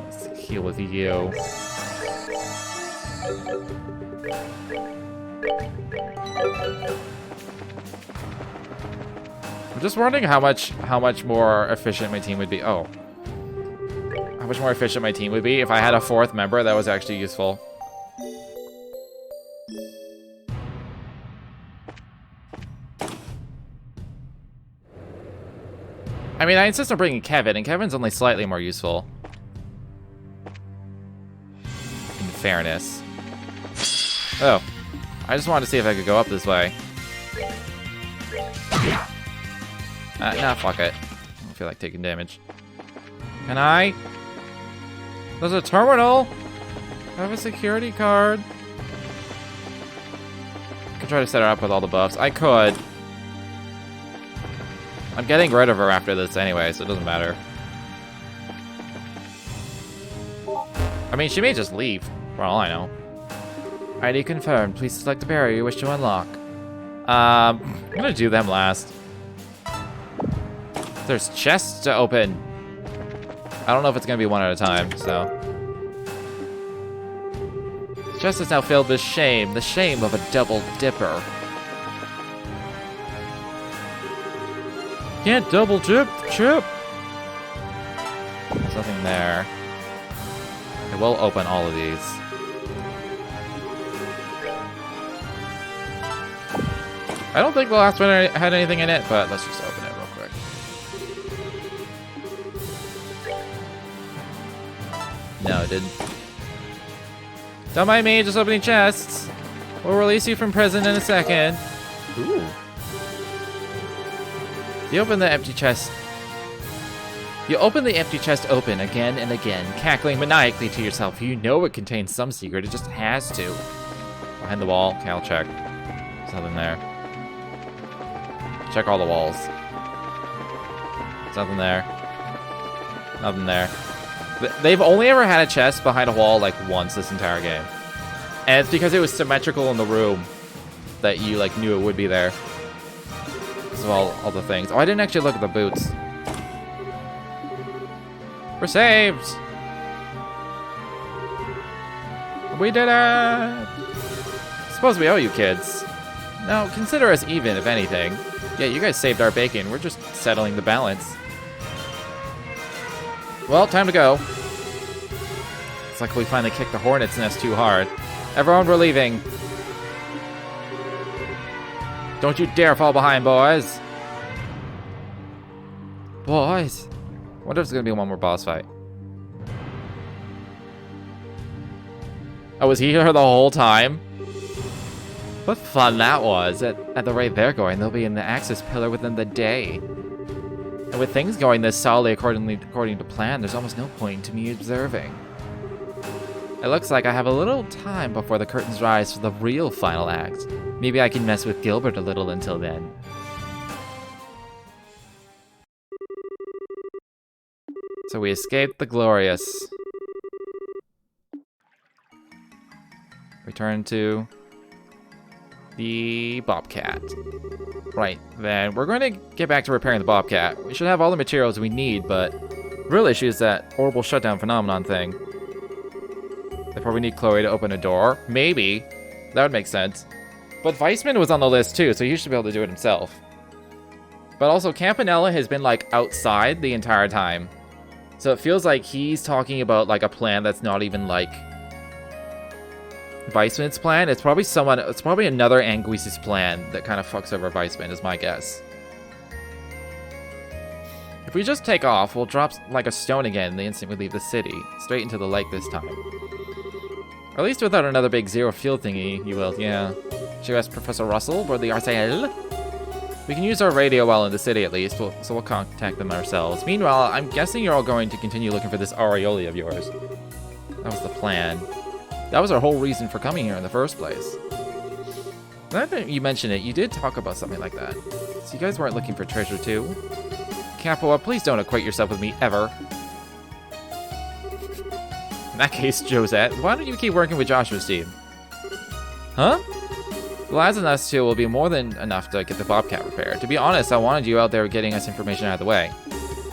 Let's heal with you. I'm just wondering how much more efficient my team would be. Oh. How much more efficient my team would be if I had a fourth member that was actually useful. I mean, I insist on bringing Kevin, and Kevin's only slightly more useful. In fairness. Oh. I just wanted to see if I could go up this way. Nah, fuck it. I don't feel like taking damage. Can I? There's a terminal! I have a security card. I could try to set her up with all the buffs. I could. I'm getting rid of her after this anyway, so it doesn't matter. I mean, she may just leave, for all I know. ID confirmed. Please select the barrier you wish to unlock. I'm gonna do them last. There's chests to open. I don't know if it's gonna be one at a time, so. This chest is now filled with shame. The shame of a double dipper. Can't double chip. There's nothing there. I will open all of these. I don't think the last one had anything in it, but let's just open it real quick. No, it didn't. Don't mind me, just opening chests. We'll release you from prison in a second. Ooh. You open the empty chest. You open the empty chest open again and again, cackling maniacally to yourself. You know it contains some secret, it just has to. Behind the wall, okay, I'll check. There's nothing there. Check all the walls. There's nothing there. Nothing there. They've only ever had a chest behind a wall like once this entire game. And it's because it was symmetrical in the room that you like knew it would be there. Of all the things. Oh, I didn't actually look at the boots. We're saved! We did it! Suppose we owe you, kids. Now, consider us even, if anything. Yeah, you guys saved our bacon. We're just settling the balance. Well, time to go. It's like we finally kicked the hornet's nest too hard. Everyone, we're leaving. Don't you dare fall behind, boys. Boys. I wonder if there's gonna be one more boss fight. Oh, was he here the whole time? What fun that was. At the rate they're going, they'll be in the Axis pillar within the day. And with things going this solidly according to plan, there's almost no point to me observing. It looks like I have a little time before the curtains rise for the real final act. Maybe I can mess with Gilbert a little until then. So we escaped the glorious. Return to the Bobcat. Right, then we're going to get back to repairing the Bobcat. We should have all the materials we need, but the real issue is that horrible shutdown phenomenon thing. They probably need Chloe to open a door. Maybe. That would make sense. But Weissman was on the list too, so he should be able to do it himself. But also, Campanella has been, like, outside the entire time. So it feels like he's talking about, like, a plan that's not even, like, Weissman's plan. It's probably another Anguis's plan that kind of fucks over Weissman, is my guess. If we just take off, we'll drop like a stone again the instant we leave the city. Straight into the lake this time. Or at least without another big zero fuel thingy, you will, yeah. Should we ask Professor Russell or the Aureole? We can use our radio while in the city at least, so we'll contact them ourselves. Meanwhile, I'm guessing you're all going to continue looking for this Aureole of yours. That was the plan. That was our whole reason for coming here in the first place. Now that you mention it, you did talk about something like that. So you guys weren't looking for treasure too? Capua, please don't equate yourself with me ever. In that case, Josette, why don't you keep working with Joshua's team? Huh? The lads and us two will be more than enough to get the Bobcat repaired. To be honest, I wanted you out there getting us information out of the way.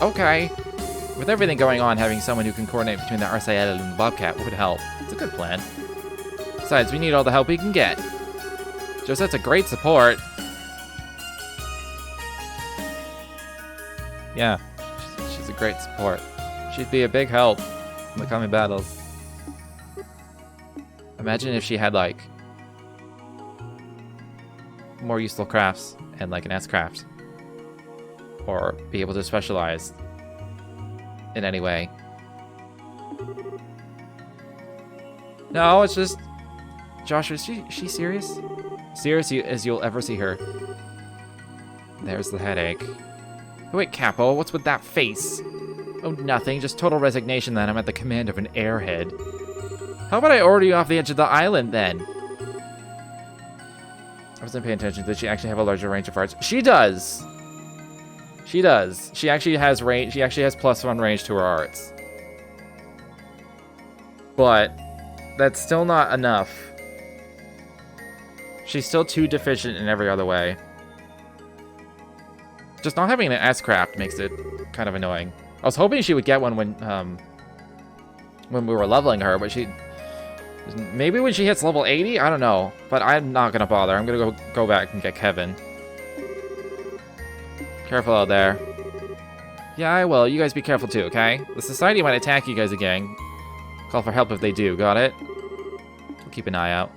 Okay. With everything going on, having someone who can coordinate between the Aureole and the Bobcat would help. It's a good plan. Besides, we need all the help we can get. Josette's a great support. Yeah, she's a great support. She'd be a big help in the coming battles. Imagine if she had, like, more useful crafts and, like, an S-craft. Or be able to specialize in any way. No, it's just... Joshua, is she serious? Serious as you'll ever see her. There's the headache. Wait, Capo, what's with that face? Oh, nothing. Just total resignation that I'm at the command of an airhead. How about I order you off the edge of the island, then? I wasn't paying attention. Does she actually have a larger range of arts? She does! She does. She actually has range. She actually has +1 range to her arts. But that's still not enough. She's still too deficient in every other way. Just not having an S-craft makes it kind of annoying. I was hoping she would get one when we were leveling her, but she... Maybe when she hits level 80? I don't know. But I'm not gonna bother. I'm gonna go back and get Kevin. Careful out there. Yeah, I will. You guys be careful too, okay? The society might attack you guys again. Call for help if they do. Got it? We'll keep an eye out.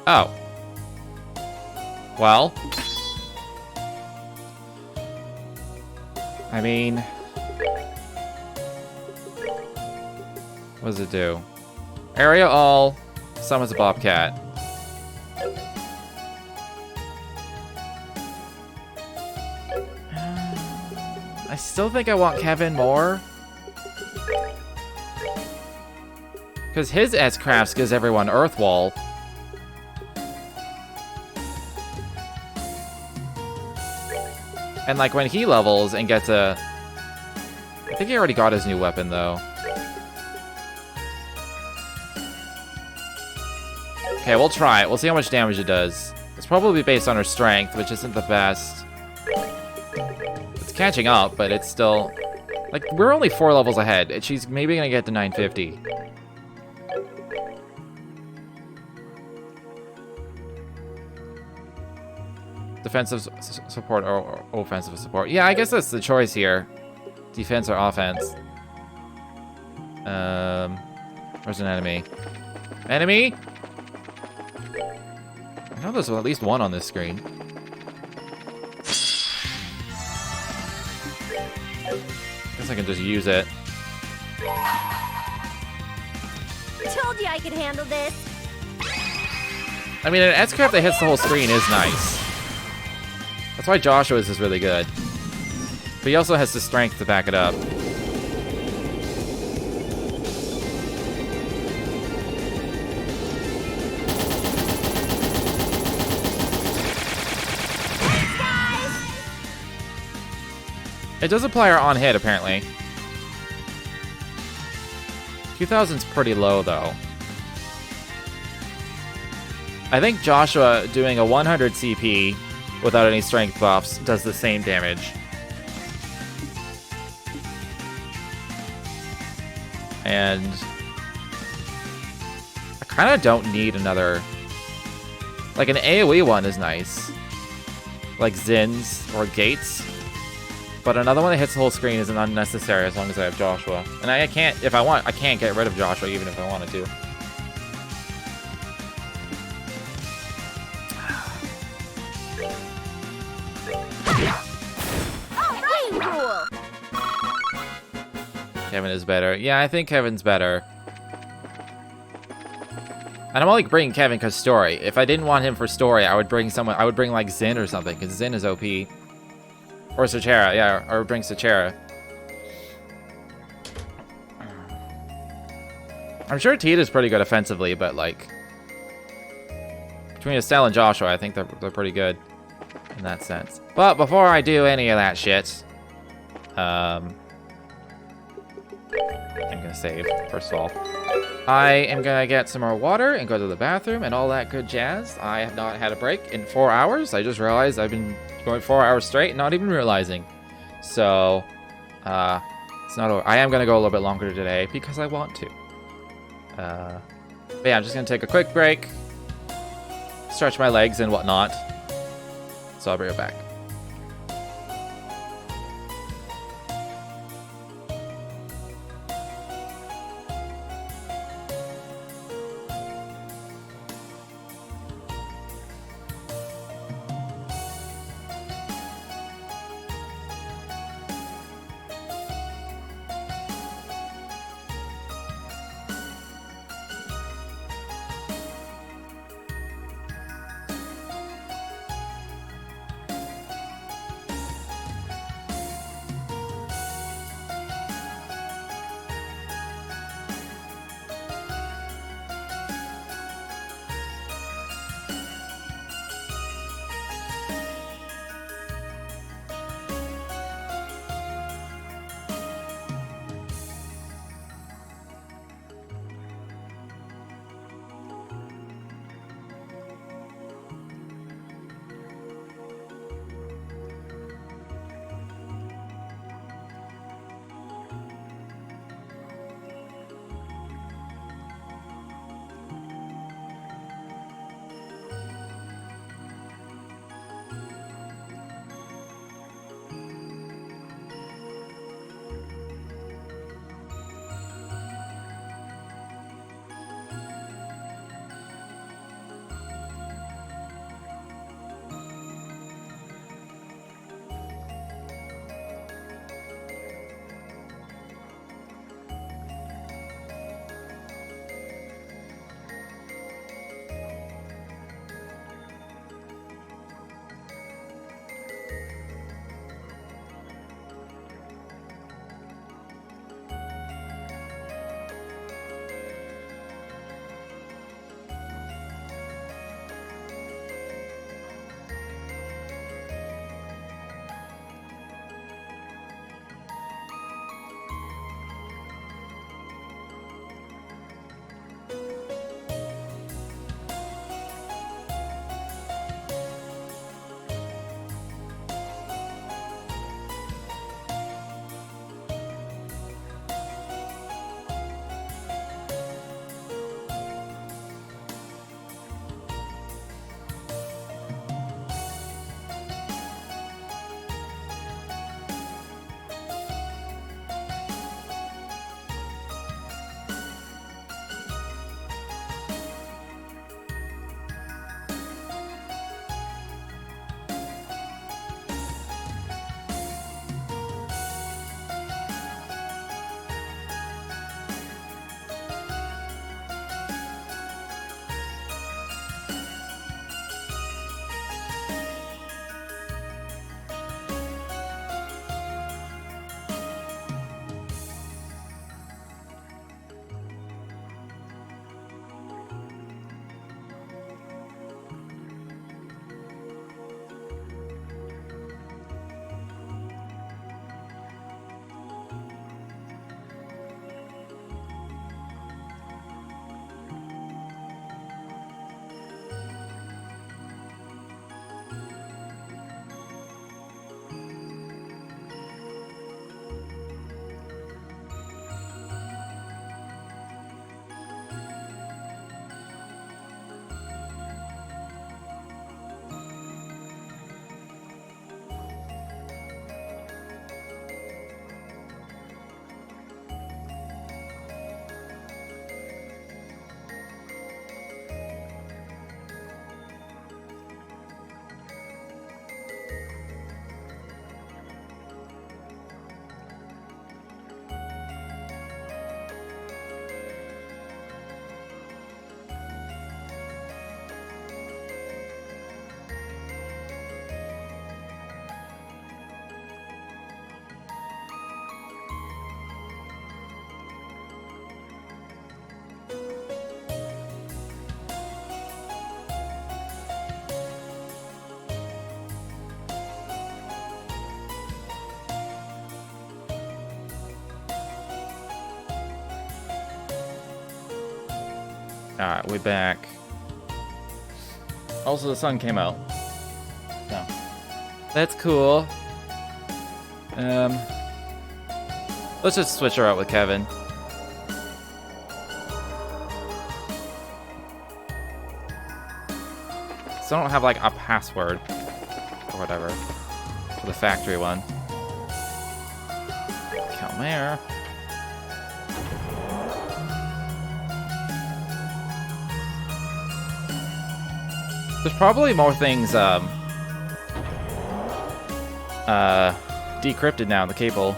Oh. Well. I mean... What does it do? Aureole summons a Bobcat. I still think I want Kevin more. Because his S-Crafts gives everyone Earth Wall. And like when he levels and gets a... I think he already got his new weapon though. Okay, we'll try it. We'll see how much damage it does. It's probably based on her strength, which isn't the best. It's catching up, but it's still... Like, we're only 4 levels ahead, and she's maybe gonna get to 950. Defensive support or offensive support. Yeah, I guess that's the choice here. Defense or offense. Where's an enemy? Enemy? I know there's at least one on this screen. Guess I can just use it. Told you I could handle this. I mean, an S-craft that hits the whole screen is nice. That's why Joshua's is really good. But he also has the strength to back it up. It does apply her on hit, apparently. 2000's pretty low, though. I think Joshua doing a 100 CP without any strength buffs does the same damage. And I kind of don't need another... Like, an AoE one is nice. Like Zin's or Gates. But another one that hits the whole screen isn't unnecessary as long as I have Joshua. And I can't, if I want, I can't get rid of Joshua even if I wanted to. Kevin is better. Yeah, I think Kevin's better. And I'm only bringing Kevin because story. If I didn't want him for story, I would bring someone. I would bring like Zin or something because Zin is OP. Or Sachera, yeah, or bring Sachera. I'm sure Tita's pretty good offensively, but like between Estelle and Joshua, I think they're pretty good in that sense. But before I do any of that shit, I'm gonna save first of all. I am gonna get some more water and go to the bathroom and all that good jazz. I have not had a break in 4 hours. I just realized I've been going 4 hours straight and not even realizing. So, it's not over. I am gonna go a little bit longer today because I want to. But yeah, I'm just gonna take a quick break, stretch my legs and whatnot. So I'll be right back. Alright, we're back. Also, the sun came out. So, that's cool. Let's just switch her out with Kevin. So I don't have, like, a password. Or whatever. For the factory one. Calmare. There's probably more things, decrypted now in the cable.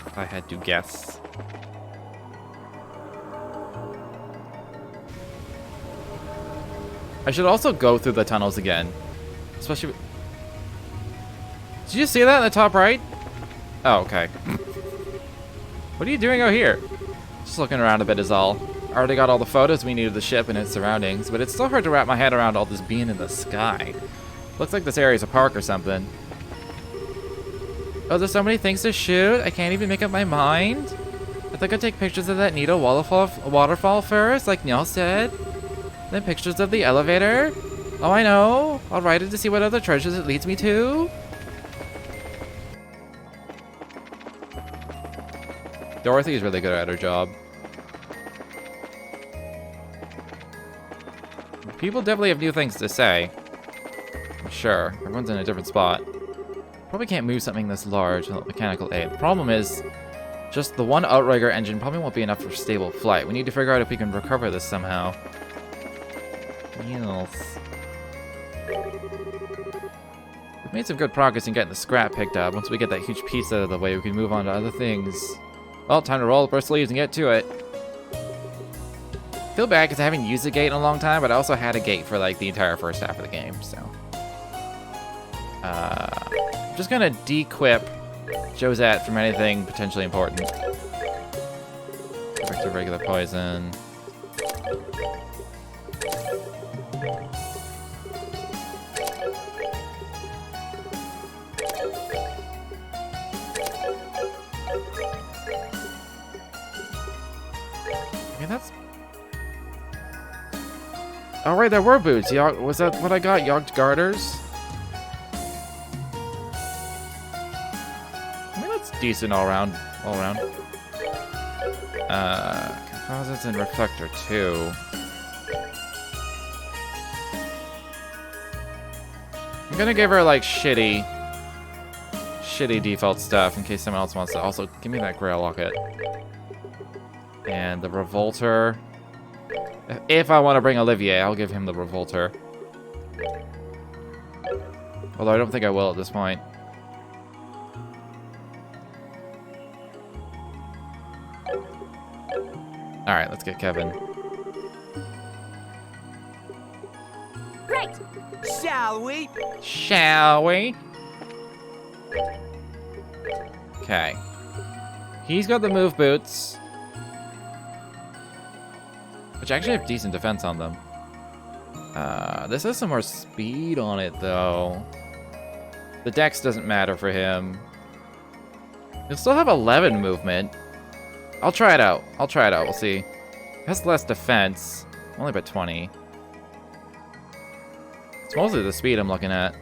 If I had to guess. I should also go through the tunnels again. Especially... Did you see that in the top right? Oh, okay. What are you doing out here? Just looking around a bit is all. I already got all the photos we need of the ship and its surroundings, but it's still hard to wrap my head around all this being in the sky. Looks like this area's a park or something. Oh, there's so many things to shoot, I can't even make up my mind. I think I'd take pictures of that Nito waterfall first, like Neil said. Then pictures of the elevator. Oh, I know. I'll ride it to see what other treasures it leads me to. Dorothy is really good at her job. People definitely have new things to say. I'm sure. Everyone's in a different spot. Probably can't move something this large without mechanical aid. The problem is, just the one outrigger engine probably won't be enough for stable flight. We need to figure out if we can recover this somehow. Yes. We've made some good progress in getting the scrap picked up. Once we get that huge piece out of the way, we can move on to other things. Well, time to roll up our sleeves and get to it. I feel bad because I haven't used a gate in a long time, but I also had a gate for like the entire first half of the game, so. I'm just gonna de-equip Josette from anything potentially important. Back to regular poison. I mean, that's... Oh, right, there were boots. Was that what I got? Yogged garters? I mean, that's decent all around. Composites and reflector, too. I'm gonna give her, like, shitty default stuff in case someone else wants to. Also, give me that Grail Locket. And the Revolter. If I want to bring Olivier, I'll give him the Revolter. Although I don't think I will at this point. Alright, let's get Kevin. Great. Shall we? Shall we? Okay. He's got the move boots. Which actually have decent defense on them. This has some more speed on it, though. The dex doesn't matter for him. He'll still have 11 movement. I'll try it out. We'll see. It has less defense. Only by 20. It's mostly the speed I'm looking at.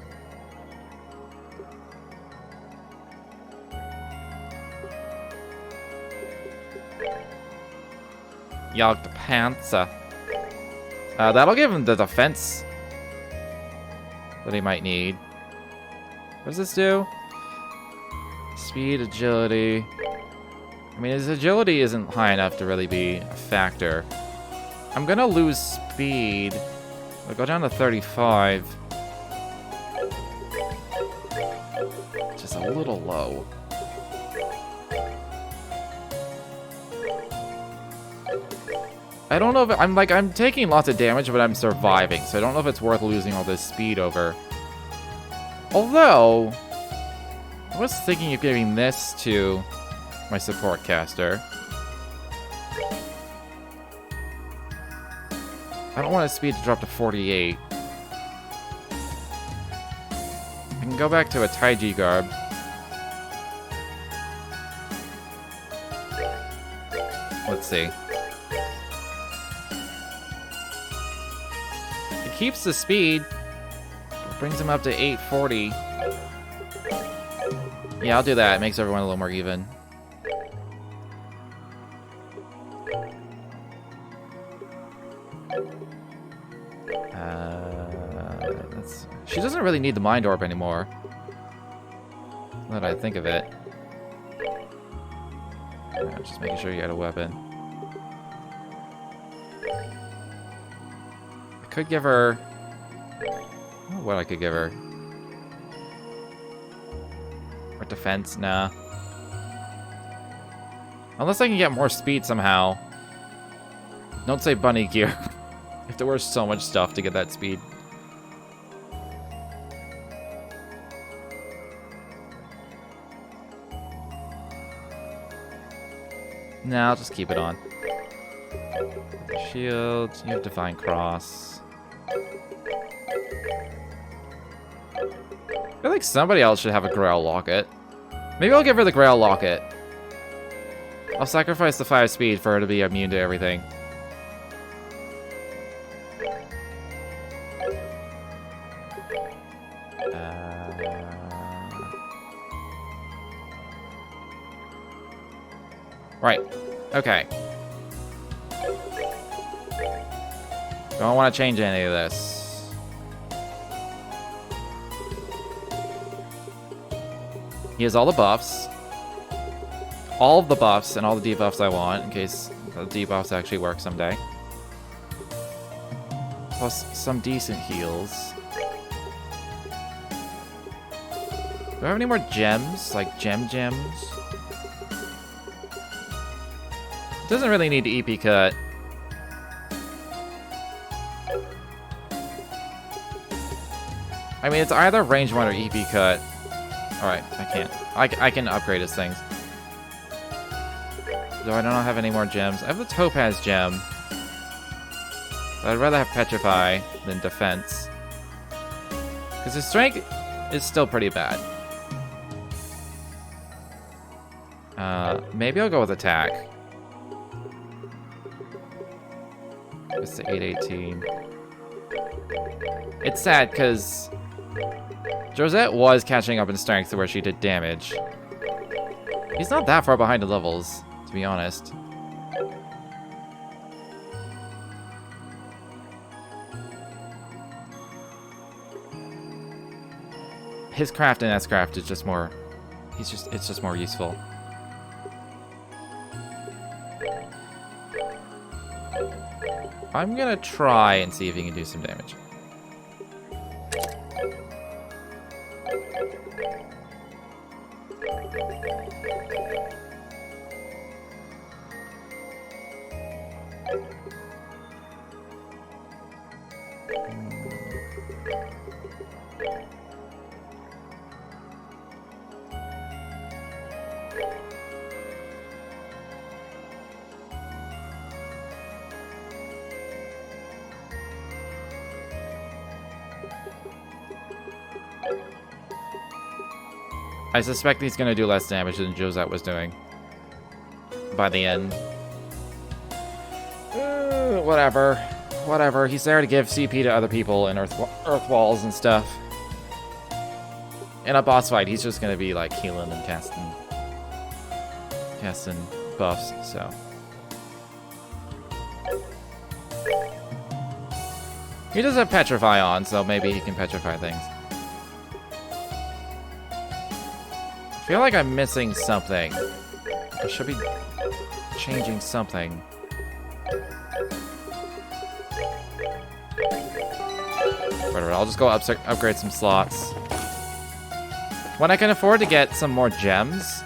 Yogg the Panther. That'll give him the defense that he might need. What does this do? Speed, agility. I mean, his agility isn't high enough to really be a factor. I'm gonna lose speed. I'll go down to 35. Just a little low. I don't know if I'm taking lots of damage, but I'm surviving, so I don't know if it's worth losing all this speed over. Although, I was thinking of giving this to my support caster. I don't want his speed to drop to 48. I can go back to a Taiji garb. Let's see. It keeps the speed. It brings him up to 840. Yeah, I'll do that. It makes everyone a little more even. She doesn't really need the Mind Orb anymore. Now that I think of it. Just making sure you had a weapon. I could give her... I don't know what I could give her. Or defense? Nah. Unless I can get more speed somehow. Don't say bunny gear. You have to wear so much stuff to get that speed. Nah, I'll just keep it on. Shield, you have Divine Cross. I feel like somebody else should have a Grail Locket. Maybe I'll give her the Grail Locket. I'll sacrifice the 5 speed for her to be immune to everything. Right. Okay. Don't want to change any of this. He has all the buffs. All of the buffs and all the debuffs I want, in case the debuffs actually work someday. Plus some decent heals. Do I have any more gems? Like gems? Doesn't really need to EP cut. I mean, it's either range 1 or EP cut. Alright, I can't. I can upgrade his things. Though I don't have any more gems. I have the Topaz gem. But I'd rather have Petrify than Defense. Because his strength is still pretty bad. Maybe I'll go with Attack. It's the 818. It's sad because Josette was catching up in strength to where she did damage. He's not that far behind in levels, to be honest. His craft and S-craft is just more... it's just more useful. I'm gonna try and see if he can do some damage. I suspect he's going to do less damage than Josette was doing by the end. Whatever. Whatever. He's there to give CP to other people and earth walls and stuff. In a boss fight, he's just going to be like healing and casting buffs, so. He does have Petrify on, so maybe he can petrify things. I feel like I'm missing something. I should be changing something. Whatever, I'll just go upgrade some slots. When I can afford to get some more gems,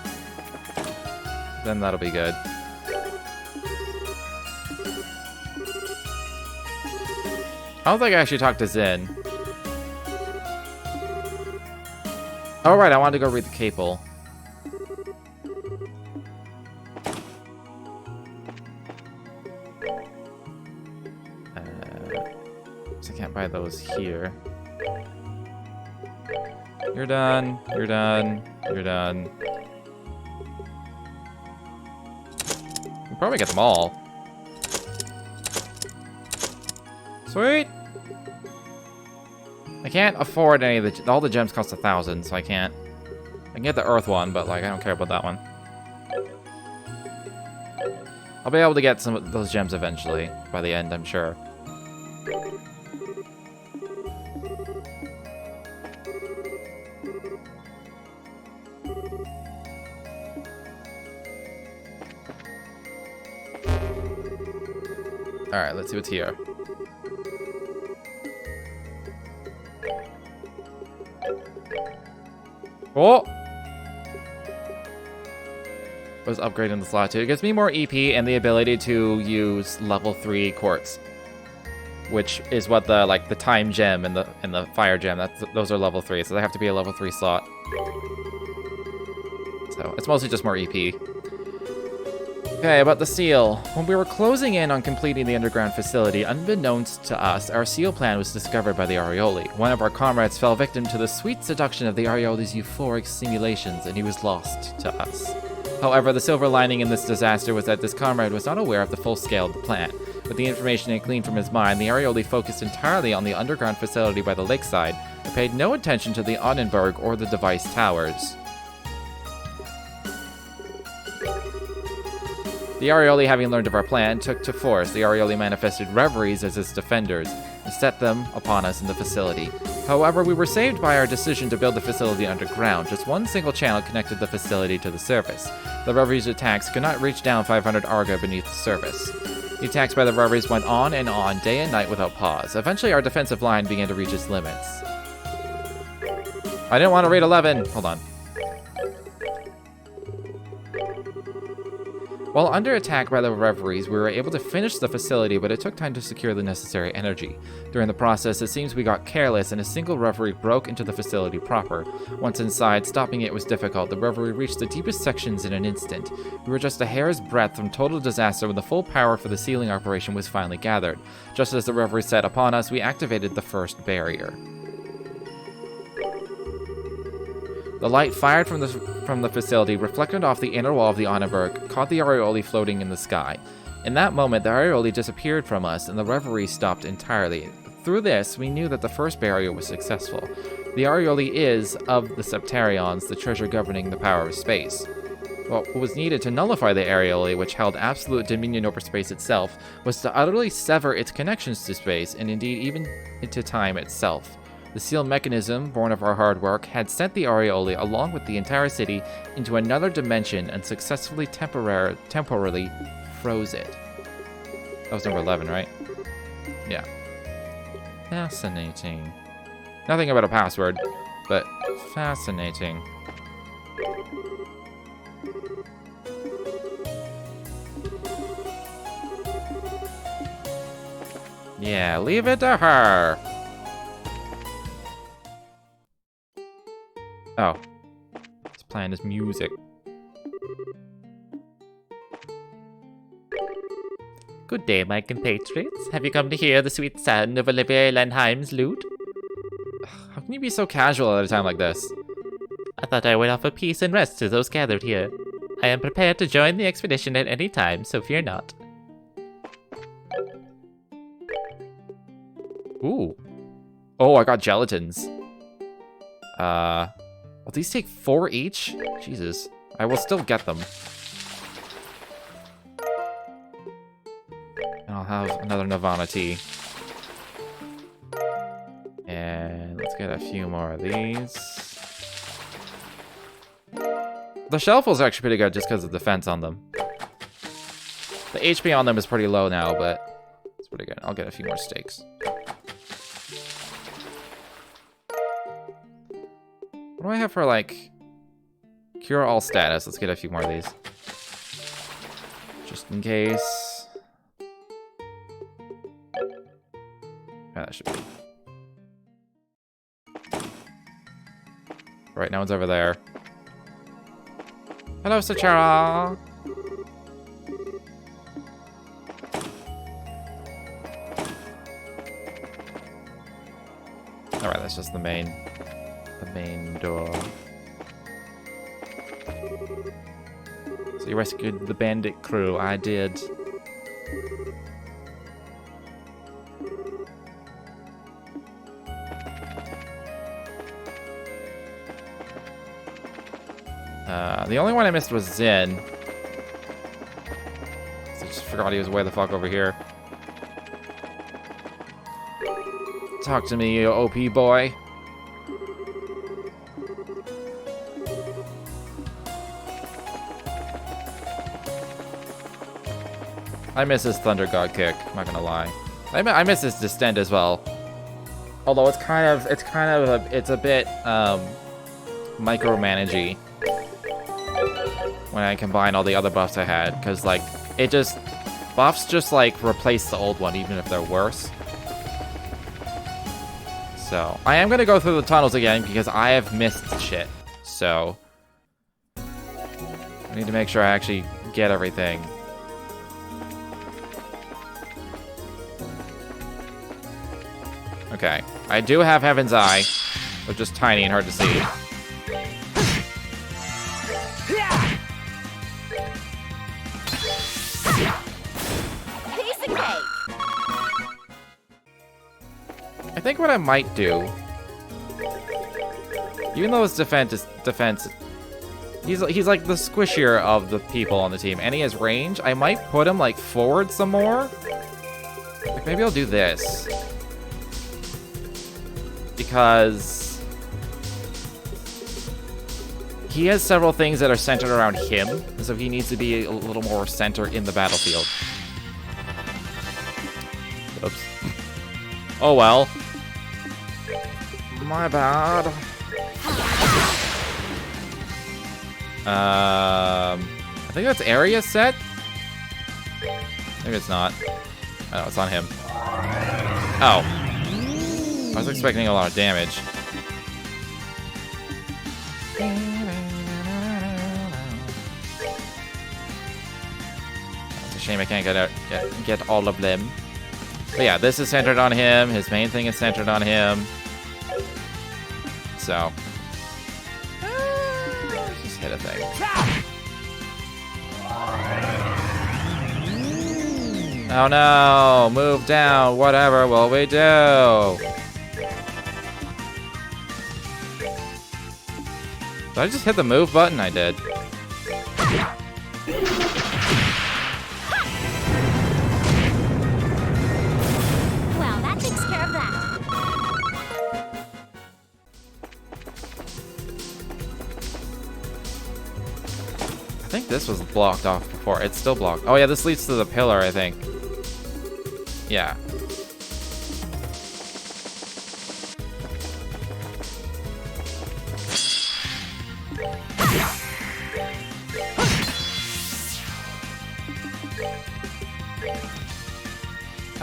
then that'll be good. I don't think I actually talked to Zin. Oh right, I wanted to go read the Capel. So I can't buy those here. You're done. You're done. You're done. We'll probably get them all. Sweet. I can't afford any of the... All the gems cost 1,000, so I can't... I can get the Earth one, but, like, I don't care about that one. I'll be able to get some of those gems eventually, by the end, I'm sure. Alright, let's see what's here. Oh! Was upgrading the slot too. It gives me more EP and the ability to use level 3 quartz, which is what the the time gem and the fire gem. Those are level 3, so they have to be a level 3 slot. So it's mostly just more EP. Okay, about the seal. When we were closing in on completing the underground facility, unbeknownst to us, our seal plan was discovered by the Aureole. One of our comrades fell victim to the sweet seduction of the Aureole's euphoric simulations, and he was lost to us. However, the silver lining in this disaster was that this comrade was not aware of the full scale of the plan. With the information it gleaned from his mind, the Aureole focused entirely on the underground facility by the lakeside, and paid no attention to the Onnenberg or the device towers. The Aureole, having learned of our plan, took to force. The Aureole manifested reveries as its defenders, and set them upon us in the facility. However, we were saved by our decision to build the facility underground. Just one single channel connected the facility to the surface. The reveries' attacks could not reach down 500 Arga beneath the surface. The attacks by the reveries went on, day and night without pause. Eventually, our defensive line began to reach its limits. I didn't want to read 11. Hold on. While under attack by the reveries, we were able to finish the facility, but it took time to secure the necessary energy. During the process, it seems we got careless and a single reverie broke into the facility proper. Once inside, stopping it was difficult. The reverie reached the deepest sections in an instant. We were just a hair's breadth from total disaster when the full power for the sealing operation was finally gathered. Just as the reverie set upon us, we activated the first barrier. The light fired from the facility reflected off the inner wall of the Onnenberg, caught the Aureole floating in the sky. In that moment, the Aureole disappeared from us, and the reverie stopped entirely. Through this, we knew that the first barrier was successful. The Aureole is, of the Septarions, the treasure governing the power of space. What was needed to nullify the Aureole, which held absolute dominion over space itself, was to utterly sever its connections to space, and indeed even into time itself. The seal mechanism, born of our hard work, had sent the Aureole, along with the entire city, into another dimension and successfully temporarily froze it. That was number 11, right? Yeah. Fascinating. Nothing about a password, but fascinating. Yeah, leave it to her. Oh. He's playing his music. Good day, my compatriots. Have you come to hear the sweet sound of Olivier Lenheim's lute? How can you be so casual at a time like this? I thought I would offer peace and rest to those gathered here. I am prepared to join the expedition at any time, so fear not. Ooh. Oh, I got gelatins. Well, these take 4 each? Jesus. I will still get them. And I'll have another Nirvana tea. And let's get a few more of these. The shelfles are actually pretty good just because of the defense on them. The HP on them is pretty low now, but it's pretty good. I'll get a few more steaks. What do I have for, like, cure all status? Let's get a few more of these. Just in case. Yeah, that should be. Right, no one's over there. Hello, Sachara! Alright, that's just the main door. So you rescued the bandit crew. I did. The only one I missed was Zin. I just forgot he was way the fuck over here. Talk to me, you OP boy. I miss his Thunder God kick, I'm not gonna lie. I miss his Distend as well. Although it's a bit micromanagey when I combine all the other buffs I had, because like buffs just like replace the old one even if they're worse. So I am gonna go through the tunnels again because I have missed shit. So I need to make sure I actually get everything. Okay, I do have Heaven's Eye, but just tiny and hard to see. Piece of cake. I think what I might do, even though his defense, he's like the squishier of the people on the team, and he has range. I might put him like forward some more. Like maybe I'll do this. Because he has several things that are centered around him, and so he needs to be a little more center in the battlefield. Oops. Oh well. My bad. I think that's area set? Maybe it's not. Oh, it's on him. Oh. I was expecting a lot of damage. It's a shame I can't get all of them. But yeah, this is centered on him. His main thing is centered on him. So, let's just hit a thing. Oh no! Move down. Whatever will we do? Did I just hit the move button? I did. Well, that takes care of that. I think this was blocked off before. It's still blocked. Oh yeah, this leads to the pillar, I think. Yeah.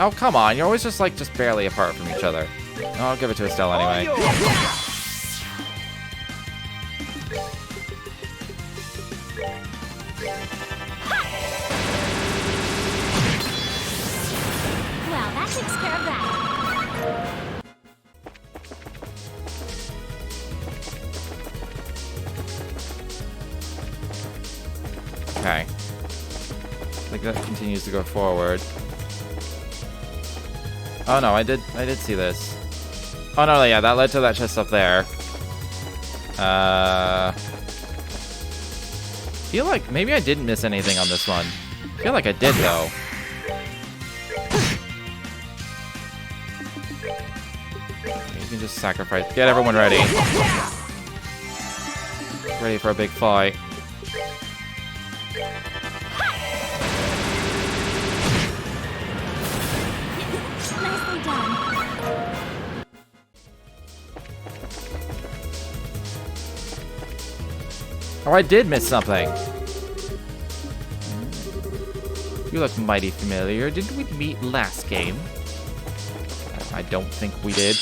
Oh, come on. You're always just barely apart from each other. Oh, I'll give it to Estelle anyway. Well, that takes care of that. Okay. I think that continues to go forward. Oh no, I did see this. Oh no, yeah, that led to that chest up there. Feel like maybe I didn't miss anything on this one. I feel like I did though. You can just sacrifice. Get everyone ready. Ready for a big fight. Nicely done. Oh, I did miss something. You look mighty familiar. Didn't we meet last game? I don't think we did.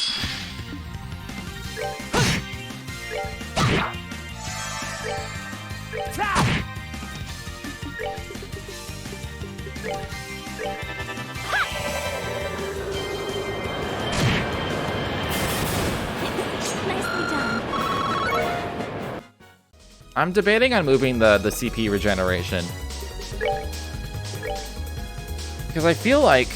Nicely done. I'm debating on moving the CP regeneration. Because I feel like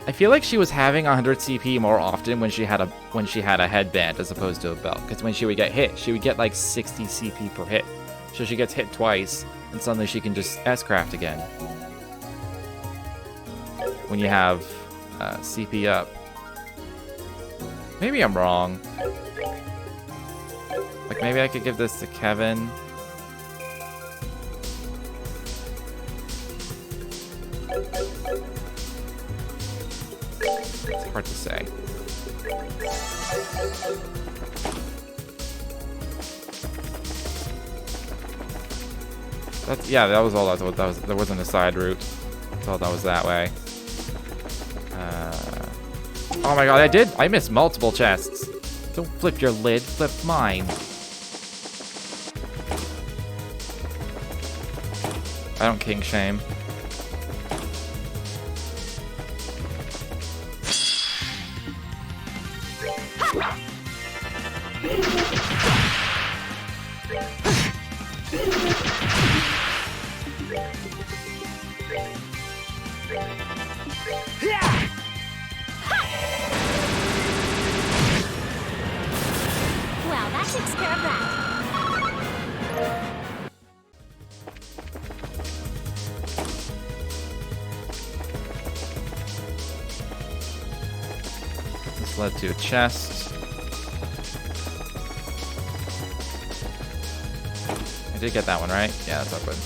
I feel like she was having 100 CP more often when she had a headband as opposed to a belt. Because when she would get hit, she would get like 60 CP per hit. So she gets hit twice, and suddenly she can just S-craft again. When you have CP up. Maybe I'm wrong. Like maybe I could give this to Kevin. It's hard to say. Yeah, that was all. There wasn't a side route. I thought that was that way. Oh my god, I missed multiple chests. Don't flip your lid, flip mine. I don't king shame. Well, that takes care of that. This led to a chest. I did get that one, right? Yeah, that's open.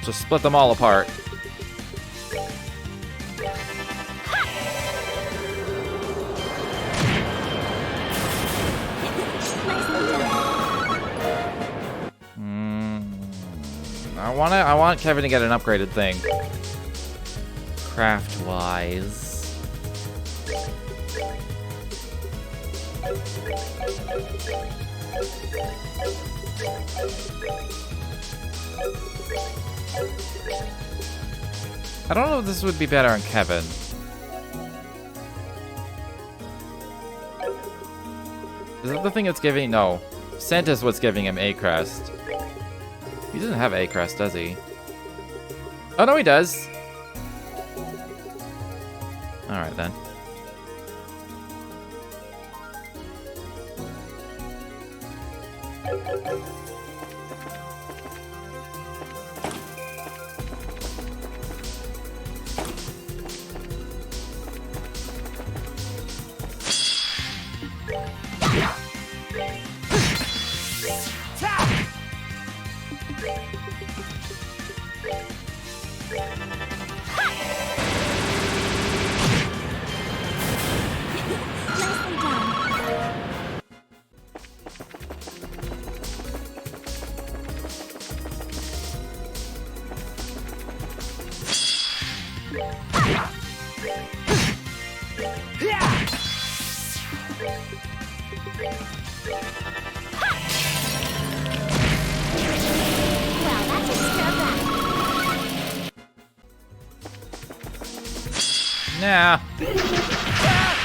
Just split them all apart. I want Kevin to get an upgraded thing. Craft-wise. I don't know if this would be better on Kevin. Is that the thing that's giving... No. Scent is what's giving him A-Crest. He doesn't have A-Crest, does he? Oh, no, he does. Alright, then. Nicely done. Well, that takes care of that. Nah. Nicely done.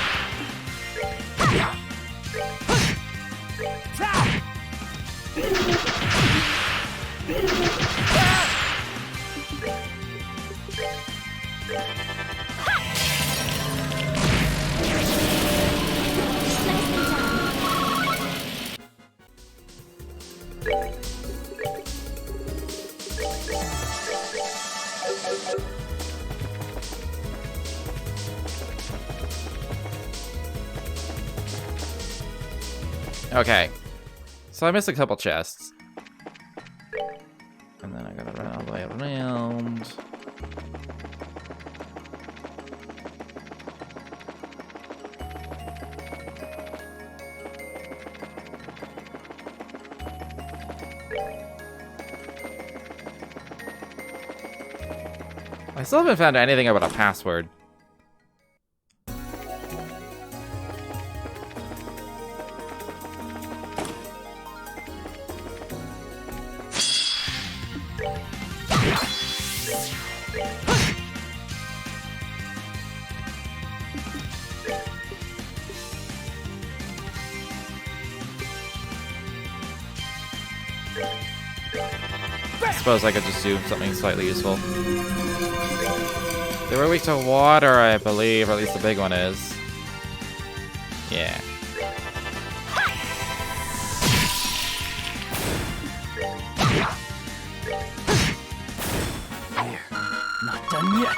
Okay. So I missed a couple chests. And then I gotta run all the way around. I still haven't found anything about a password. I suppose I could just do something slightly useful. They were weak to water, I believe, or at least the big one is. Yeah. Not done yet.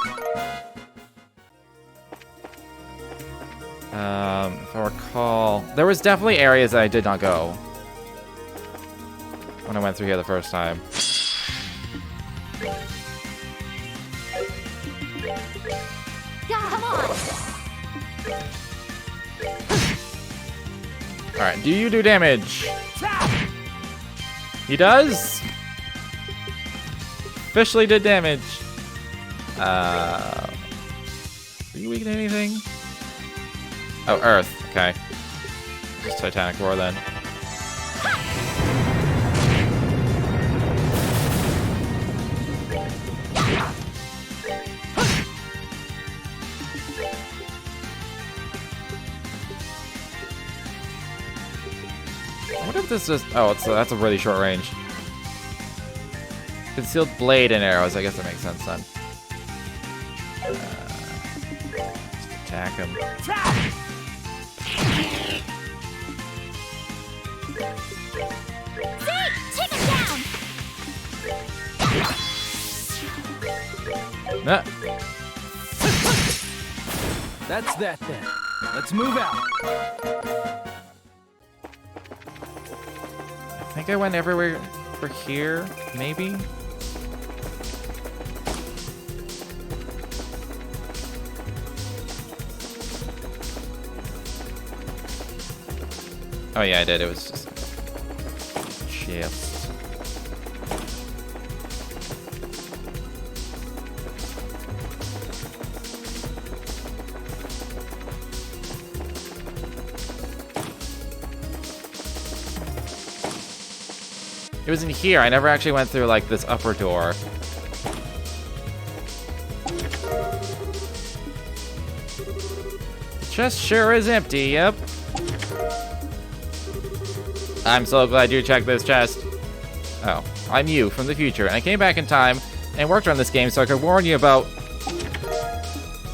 If I recall, there was definitely areas that I did not go when I went through here the first time. Yeah, come on. Alright, do you do damage? He does? Officially did damage. Are you weak to anything? Oh, Earth. Okay. Just Titanic Roar then. I wonder if this is... Oh, that's a really short range. Concealed blade and arrows. I guess that makes sense then. Just attack him. Take him down. Nah. That's that then. Let's move out. I think I went everywhere for here, maybe? Oh yeah, I did. It was just... chest. It was in here. I never actually went through, like, this upper door. The chest sure is empty, yep. I'm so glad you checked this chest. Oh, I'm you from the future, and I came back in time and worked on this game so I could warn you about...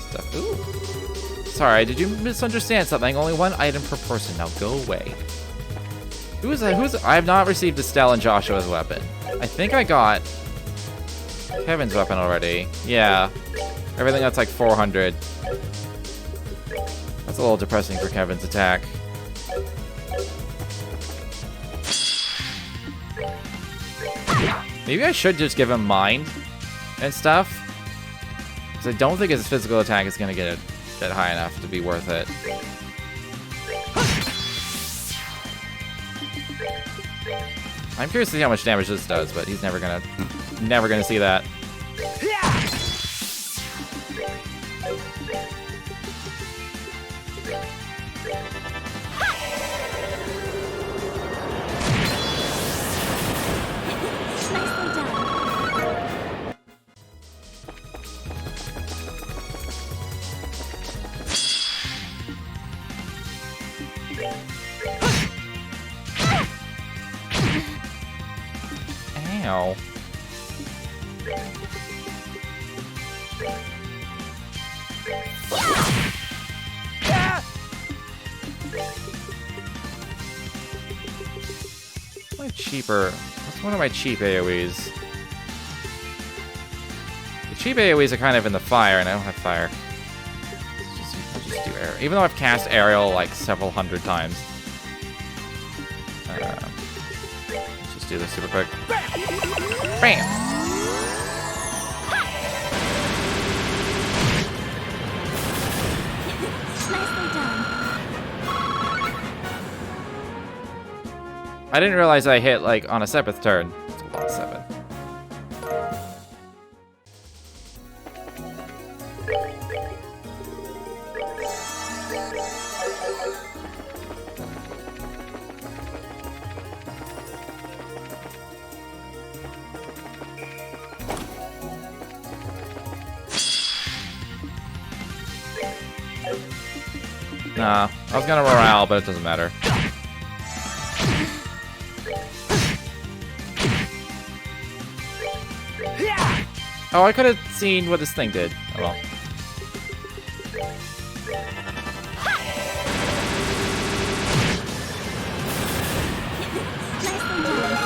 stuff. Ooh. Sorry, did you misunderstand something? Only one item per person. Now go away. Who's I have not received Estelle and Joshua's weapon. I think I got Kevin's weapon already. Yeah. Everything that's like 400. That's a little depressing for Kevin's attack. Maybe I should just give him mind and stuff. Because I don't think his physical attack is going to get it that high enough to be worth it. I'm curious to see how much damage this does, but he's never gonna see that. Nicely done. Ow. My cheaper. What's one of my cheap AoEs? The cheap AoEs are kind of in the fire, and I don't have fire. I'll just do air. Even though I've cast Aureole like several hundred times. Let's just do this super quick. Bam! Nicely done. I didn't realize I hit like on a 7th turn. It's a lot of 7. Nah, I was gonna Aureole, but it doesn't matter. Oh, I could have seen what this thing did. Oh well. Nicely done.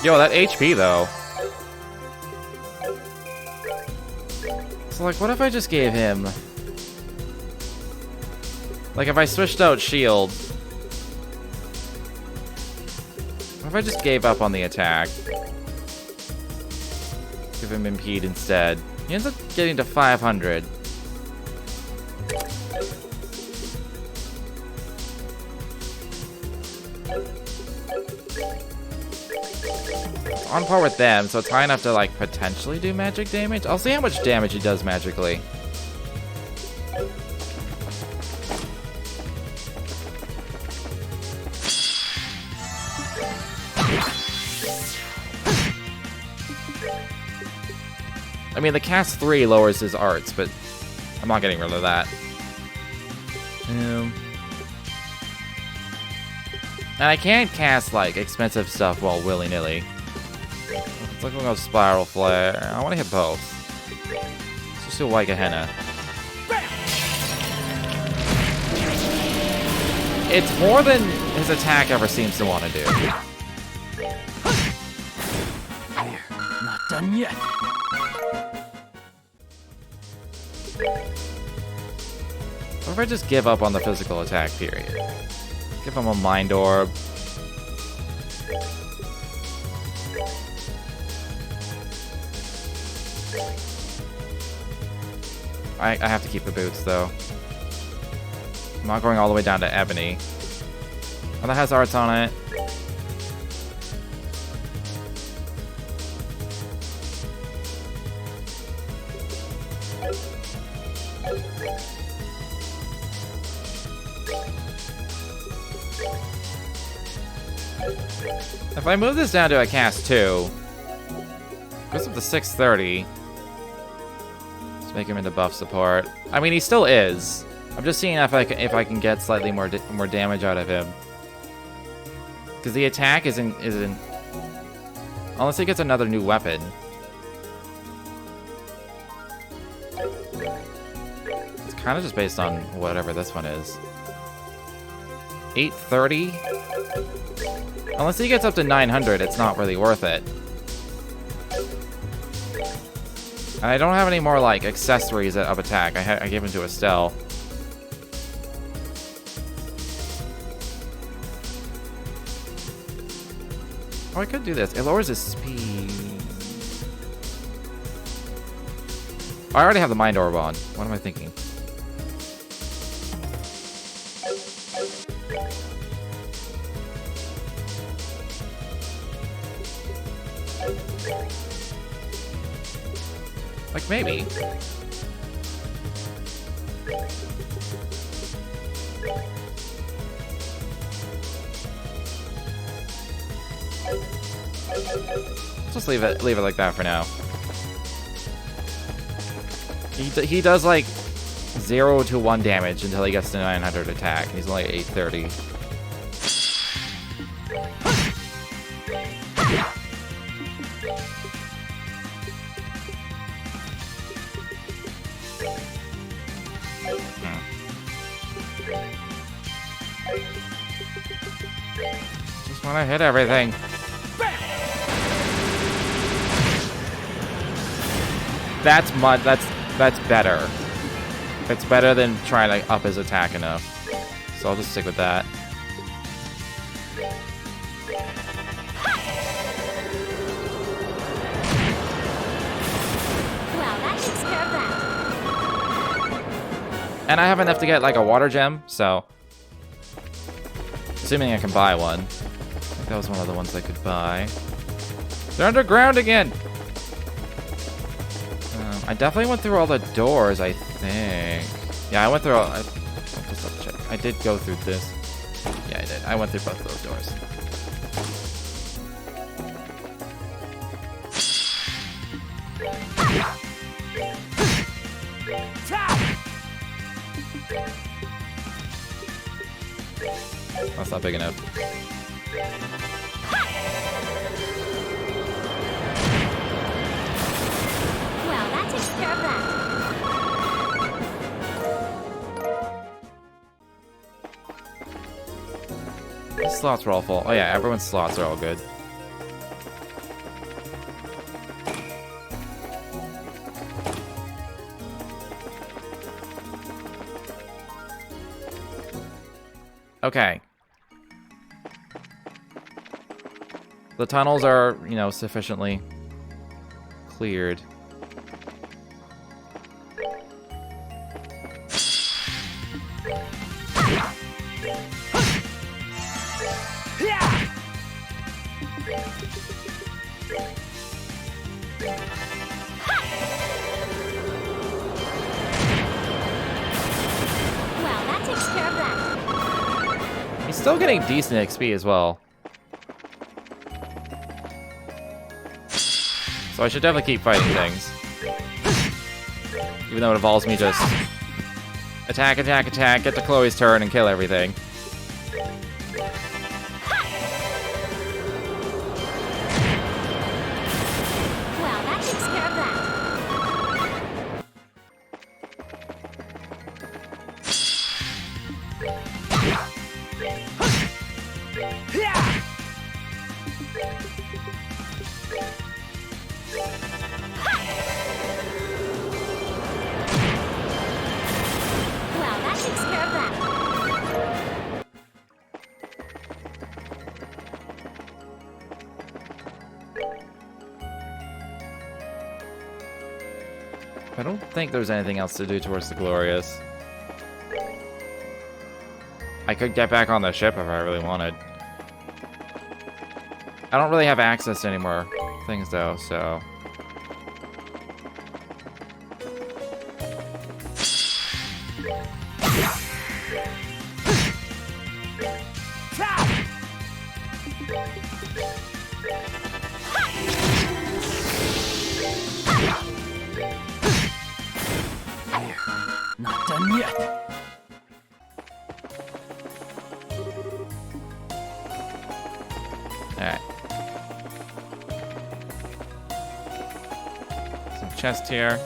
Yo, that HP though. So like, what if I just gave him... Like, if I switched out shield... What if I just gave up on the attack? Give him impede instead. He ends up getting to 500. On par with them, so it's high enough to, like, potentially do magic damage. I'll see how much damage he does magically. I mean, the cast 3 lowers his arts, but I'm not getting rid of that. And I can't cast, like, expensive stuff while willy-nilly. Let's look at Spiral Flare. I want to hit both. Let's just do Waikahenna. It's more than his attack ever seems to want to do. Here, not done yet. What if I just give up on the physical attack, period? Give him a Mind Orb. I have to keep the boots, though. I'm not going all the way down to Ebony. Oh, that has arts on it. If I move this down to a cast 2, goes up to 630. Let's make him into buff support. I mean, he still is. I'm just seeing if I can get slightly more damage out of him. Because the attack isn't unless he gets another new weapon. It's kind of just based on whatever this one is. 830. Unless he gets up to 900, it's not really worth it. And I don't have any more, like, accessories of attack. I gave him to Estelle. Oh, I could do this. It lowers his speed. Oh, I already have the Mind Orb on. What am I thinking? Like, maybe. Just leave it like that for now. He does like 0 to 1 damage until he gets to 900 attack, and he's only 830. Just want to hit everything. That's better. It's better than trying to up his attack enough. So I'll just stick with that. Well, that takes care of that. And I have enough to get like a water gem, so assuming I can buy one. I think that was one of the ones I could buy. They're underground again. I definitely went through all the doors, I think. Yeah, I went through all... I'll just double check. I did go through this. Yeah, I did. I went through both of those doors. That's not big enough. Well, that takes care of that. The slots were all full. Oh yeah, everyone's slots are all good. Okay. The tunnels are, you know, sufficiently cleared. Well, that takes care of that. He's still getting decent XP as well. So I should definitely keep fighting things. Even though it involves me just attack, attack, attack, get to Chloe's turn and kill everything. Well, that takes care of that. Well, that takes care of that. I don't think there's anything else to do towards the Glorious. I could get back on the ship if I really wanted. I don't really have access to any more things though, so... Not done yet. Alright. Some chest here.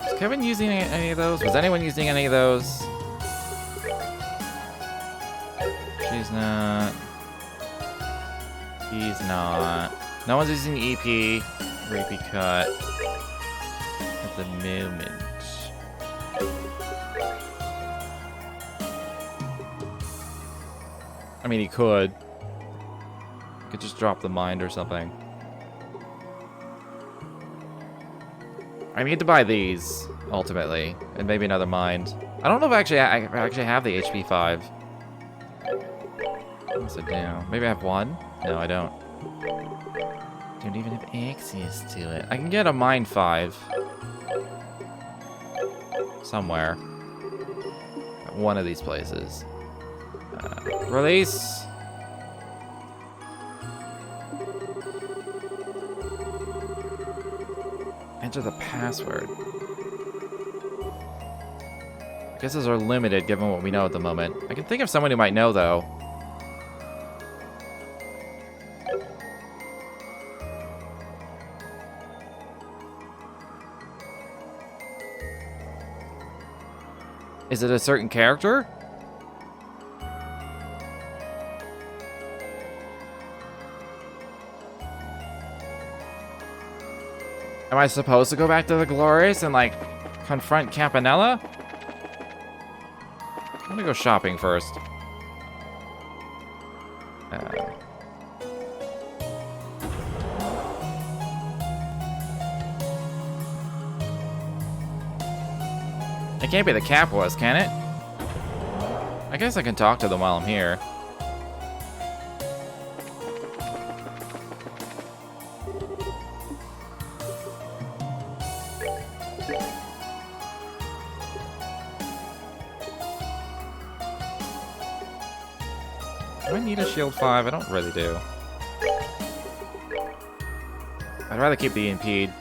Is Kevin using any of those? Was anyone using any of those? She's not. He's not. No one's using EP, Rapey Cut at the moment. I mean, he could. He could just drop the mind or something. I need to buy these, ultimately, and maybe another mind. I don't know if I actually have the HP 5. Yes, I do. Maybe I have one? No, I don't. Don't even have access to it. I can get a mind 5. Somewhere. At one of these places. Release! Enter the password. Guesses are limited given what we know at the moment. I can think of someone who might know, though. Is it a certain character? Am I supposed to go back to the Glorious and, like, confront Campanella? I'm gonna go shopping first. It can't be the Capwas, can it? I guess I can talk to them while I'm here. I need a shield 5? I don't really do. I'd rather keep the impede.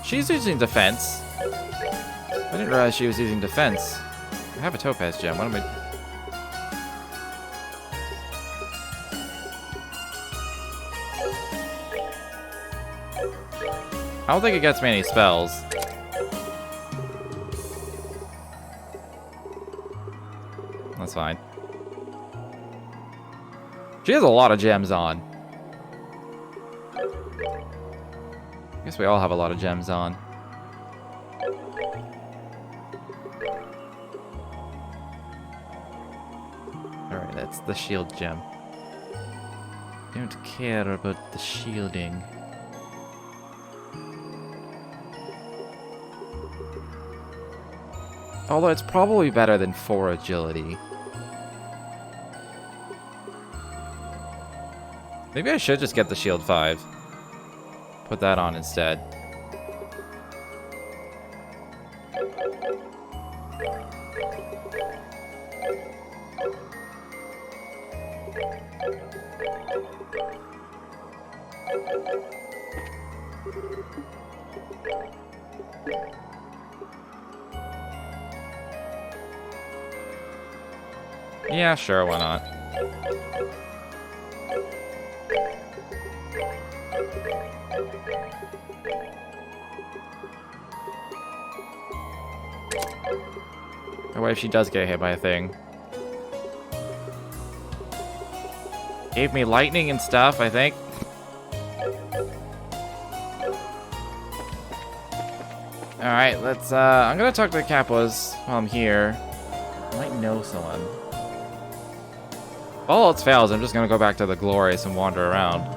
She's using defense. I didn't realize she was using defense. I have a topaz gem. What am I... I don't think it gets me any spells. That's fine. She has a lot of gems on. I guess we all have a lot of gems on. Alright, that's the shield gem. Don't care about the shielding. Although it's probably better than 4 agility. Maybe I should just get the shield 5. Put that on instead. Yeah, sure, why not? Oh, what if she does get hit by a thing? Gave me lightning and stuff, I think. Alright, let's, I'm gonna talk to Capos while I'm here. I might know someone. If all else fails, I'm just gonna go back to the Glorious and wander around.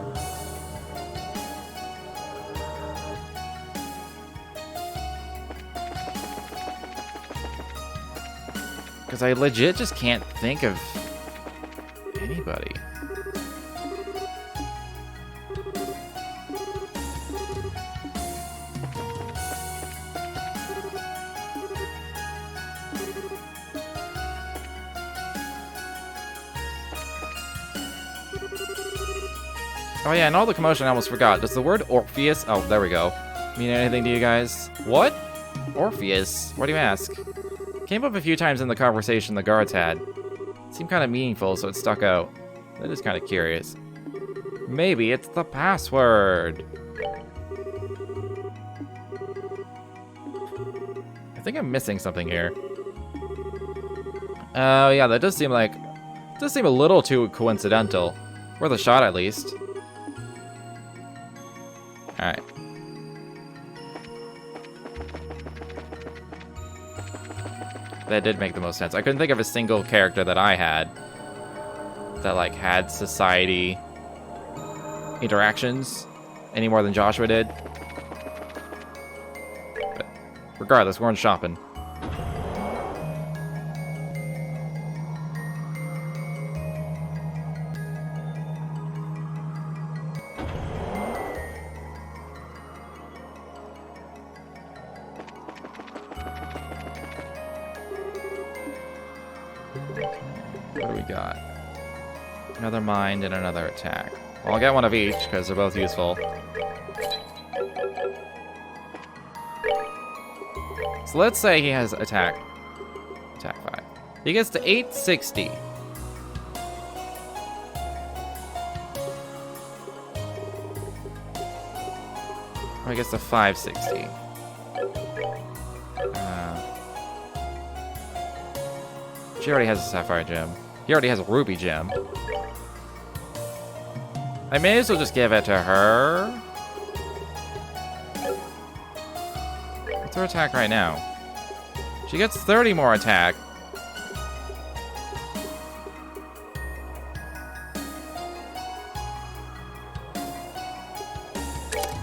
Because I legit just can't think of anybody. Oh yeah, and all the commotion I almost forgot. Does the word Orpheus, oh, there we go, mean anything to you guys? What? Orpheus? Why do you ask? Came up a few times in the conversation the guards had. It seemed kind of meaningful, so it stuck out. That is kind of curious. Maybe it's the password. I think I'm missing something here. Oh yeah, that does seem a little too coincidental. Worth a shot at least. Alright. That did make the most sense. I couldn't think of a single character that I had that, like, had society interactions any more than Joshua did. But regardless, we're on shopping. What do we got? Another mind and another attack. Well, I'll get one of each, because they're both useful. So let's say he has attack 5. He gets to 860. Oh, he gets to 560. She already has a Sapphire Gem. He already has a Ruby Gem. I may as well just give it to her. What's her attack right now? She gets 30 more attack.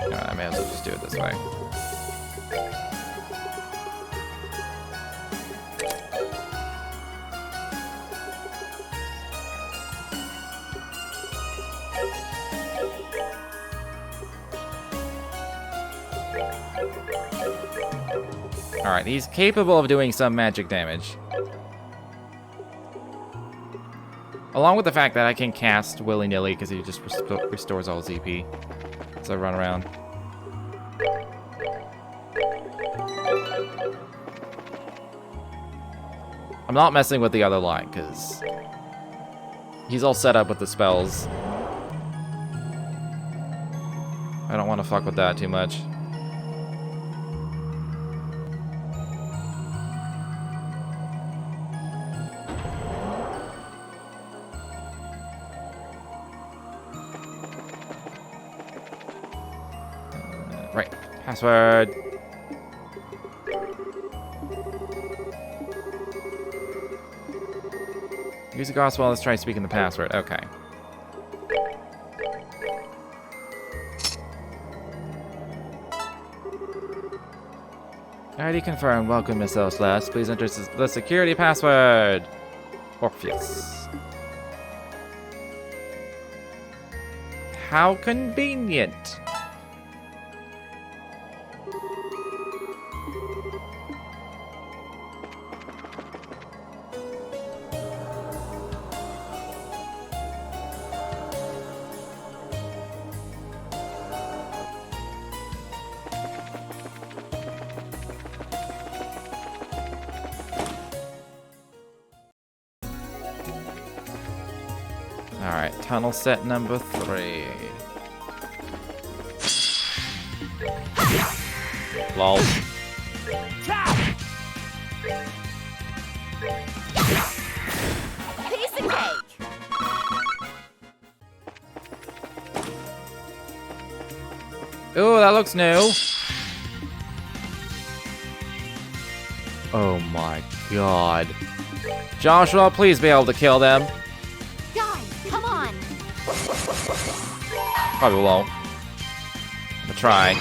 No, I may as well just do it this way. Alright, he's capable of doing some magic damage. Along with the fact that I can cast willy-nilly because he just restores all his EP. So I run around. I'm not messing with the other line because he's all set up with the spells. I don't want to fuck with that too much. Right. Password. Use the gospel. Let's try speaking the password. Okay. ID confirmed. Welcome, Miss Celeste. Please enter the security password. Orpheus. How convenient. Alright, tunnel set number 3. Lol. Piece of cake. Ooh, that looks new. Oh my god. Joshua, please be able to kill them. Guys, come on. Probably won't. I'll try.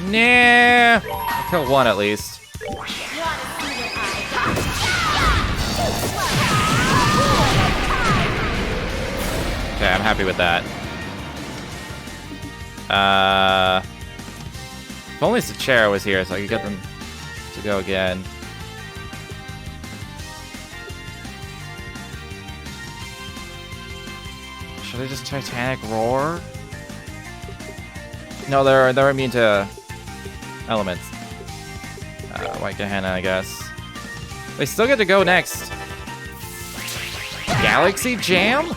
Nah. I'll kill one at least. Wanna see what I got? Okay, I'm happy with that. If only Sachera was here so I could get them to go again. Should I just Titanic Roar? No, they're immune to elements. White Gehenna, I guess. They still get to go next. Galaxy Jam?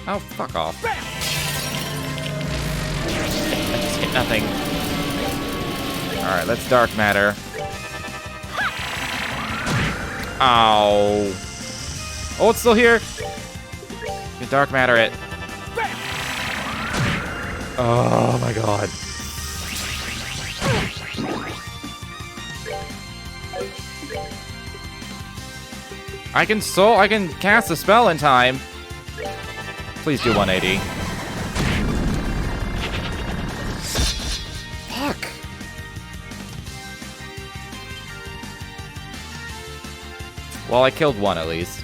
Oh, fuck off. I just hit nothing. Alright, let's Dark Matter. Ow. Oh, it's still here. You Dark Matter it. Oh my god. I can cast a spell in time. Please do 180. Fuck. Well, I killed one at least.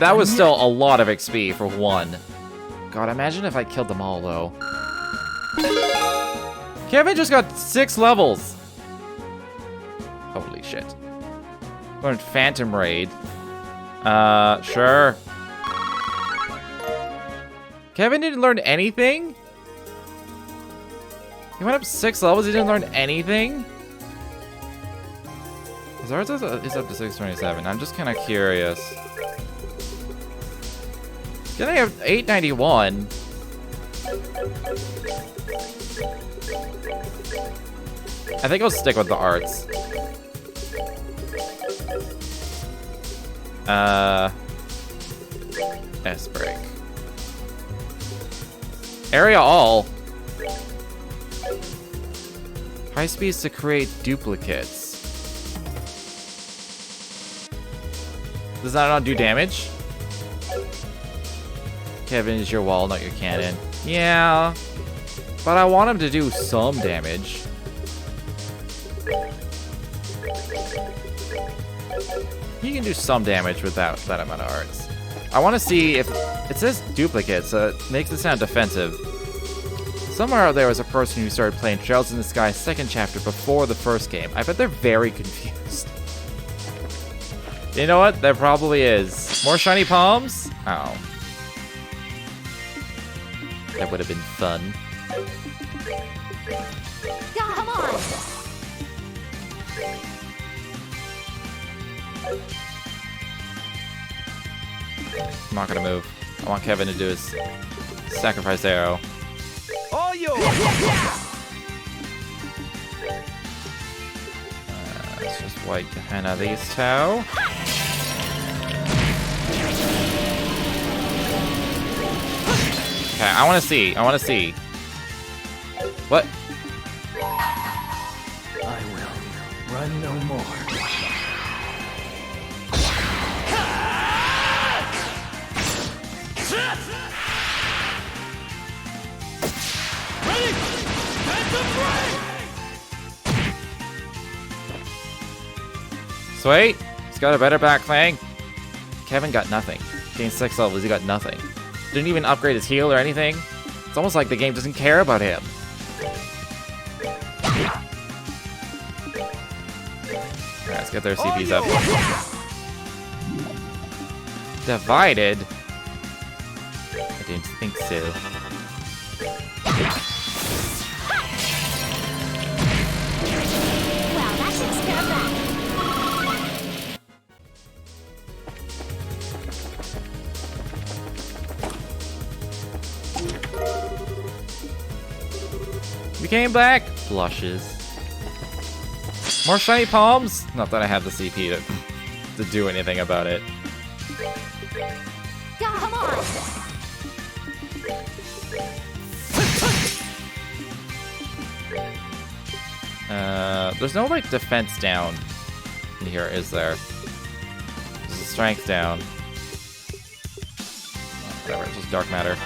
That was still a lot of XP for one. God, imagine if I killed them all, though. Kevin just got 6 levels. Holy shit. Learned Phantom Raid. Sure. Kevin didn't learn anything? He went up 6 levels, he didn't learn anything? His ours is up to 627. I'm just kind of curious. Then I have 891. I think I'll stick with the arts. S-break. Area all. High speeds to create duplicates. Does that not do damage? Kevin is your wall, not your cannon. Yeah, but I want him to do some damage. He can do some damage without that amount of arts. I want to see if... It says duplicate, so it makes it sound defensive. Somewhere out there was a person who started playing Trails in the Sky second chapter before the first game. I bet they're very confused. You know what? There probably is. More shiny palms? Oh. That would have been fun. Come on. I'm not gonna move. I want Kevin to do his sacrifice arrow. All yours! Let's just wipe the hen out of these two. Okay, I want to see. What? I will run no more. Sweet. He's got a better back fang. Kevin got nothing. Gained 6 levels, he got nothing. Didn't even upgrade his heal or anything. It's almost like the game doesn't care about him. Alright, let's get their CPs up. Divided? I didn't think so. Well, that takes care of that. You came back? Blushes. More shiny palms? Not that I have the CP to do anything about it. Come on. There's no, like, defense down in here, is there? There's a strength down. Whatever, it's just dark matter.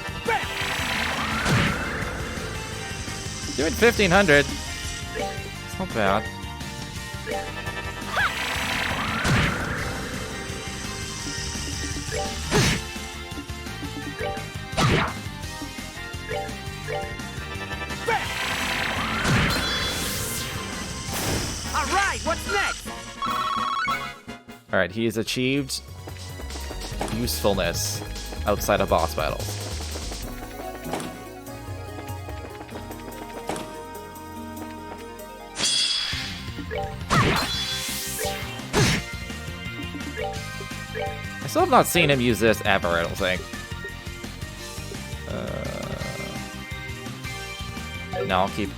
Doing 1500. It's not bad. Alright, what's next? Alright, he has achieved usefulness outside of boss battles. I still have not seen him use this ever, I don't think. No, I'll keep it.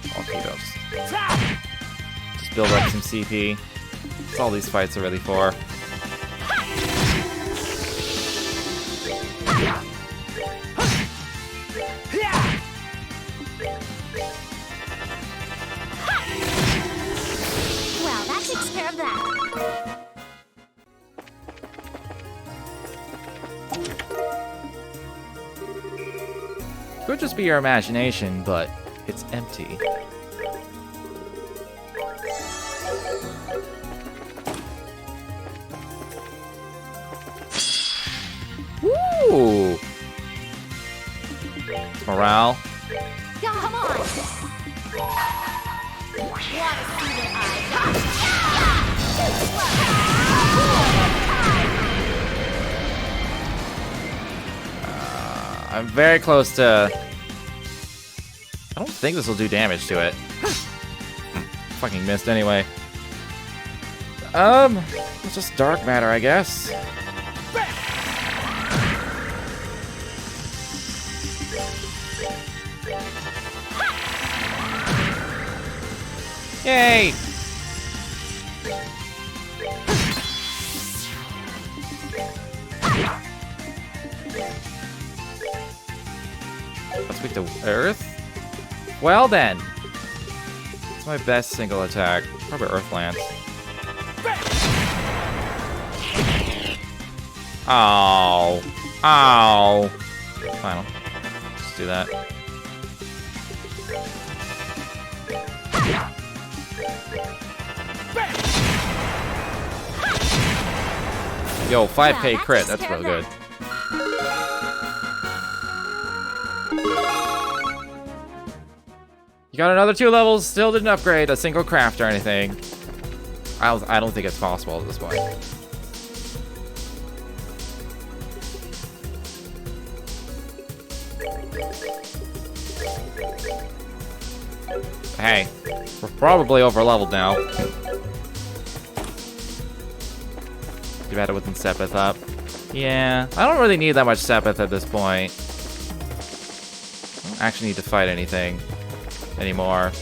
Just build up some CP. That's all these fights are really for. Well, that takes care of that. Could just be your imagination, but it's empty. Woo! Morale. Come on. Want to see what I I'm very close to... I don't think this will do damage to it. Fucking missed anyway. It's just dark matter, I guess. Yay! Let's weak to Earth? Well then! It's my best single attack. Probably Earth Lance. Oh. Oh. Fine, I'll just do that. Yo, 5k Wow, crit, that that's takes real care good. of You got another 2 levels, still didn't upgrade a single craft or anything. I don't think it's possible at this point. Hey, we're probably over leveled now. Too bad it wasn't Sepith up. Yeah, I don't really need that much Sepith at this point. I don't actually need to fight anything anymore.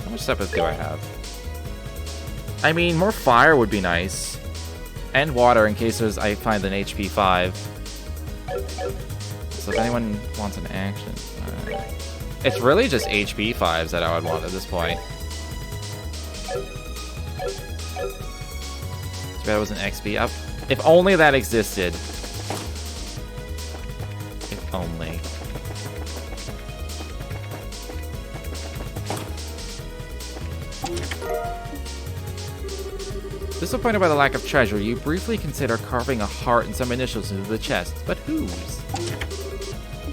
How much Sepith do I have? I mean, more fire would be nice. And water in case I find an HP 5. So if anyone wants an action... it's really just HP 5s that I would want at this point. Too bad it was an XP up. If only that existed. If only. Disappointed by the lack of treasure, you briefly consider carving a heart and some initials into the chest, but whose?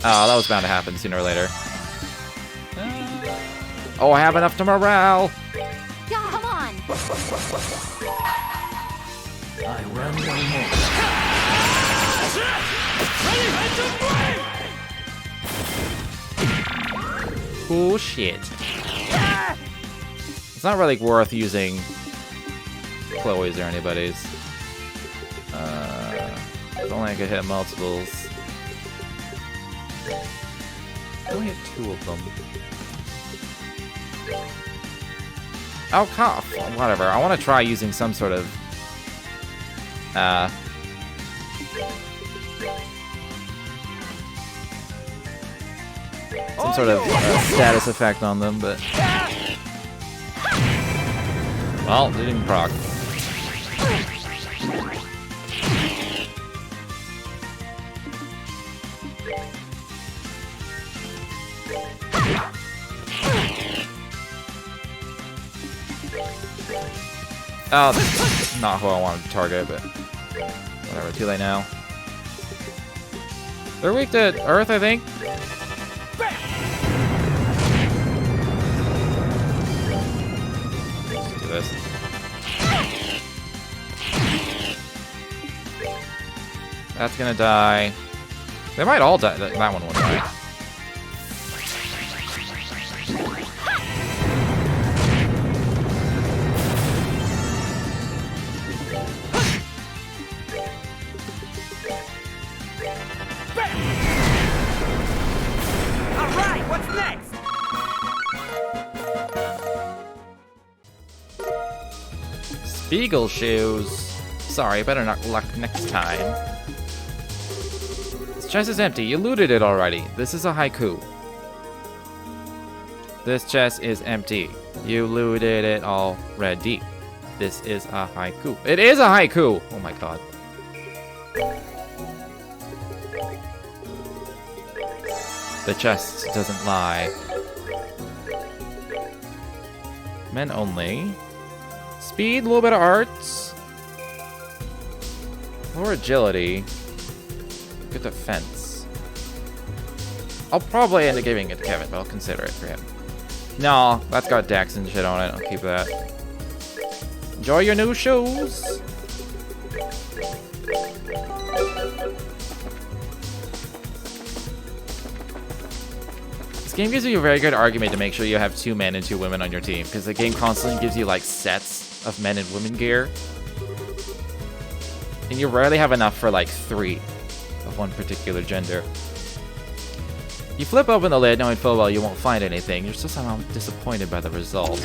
Oh, that was bound to happen sooner or later. Oh, I have enough to morale! Yeah, come on. I run no more. Oh, shit. It's not really worth using Chloe's or anybody's. If only I could hit multiples. I only hit 2 of them. Oh, cough. Whatever. I want to try using some sort of... some sort of status effect on them, but... Well, they didn't proc. Oh, that's not who I wanted to target, but whatever, too late now. They're weak to Earth, I think. Let's do this. That's gonna die. They might all die. That one will die. Alright, what's next? Spiegel shoes. Sorry, better not luck next time. This chest is empty. You looted it already. This is a haiku. This chest is empty. You looted it already. This is a haiku. It is a haiku! Oh my god. The chest doesn't lie. Men only. Speed, a little bit of arts. More agility. Good defense. I'll probably end up giving it to Kevin, but I'll consider it for him. No, that's got Dex and shit on it. I'll keep that. Enjoy your new shoes! This game gives you a very good argument to make sure you have 2 men and 2 women on your team, because the game constantly gives you like sets of men and women gear. And you rarely have enough for like 3 of one particular gender. You flip open the lid knowing full well you won't find anything. You're still somehow disappointed by the result.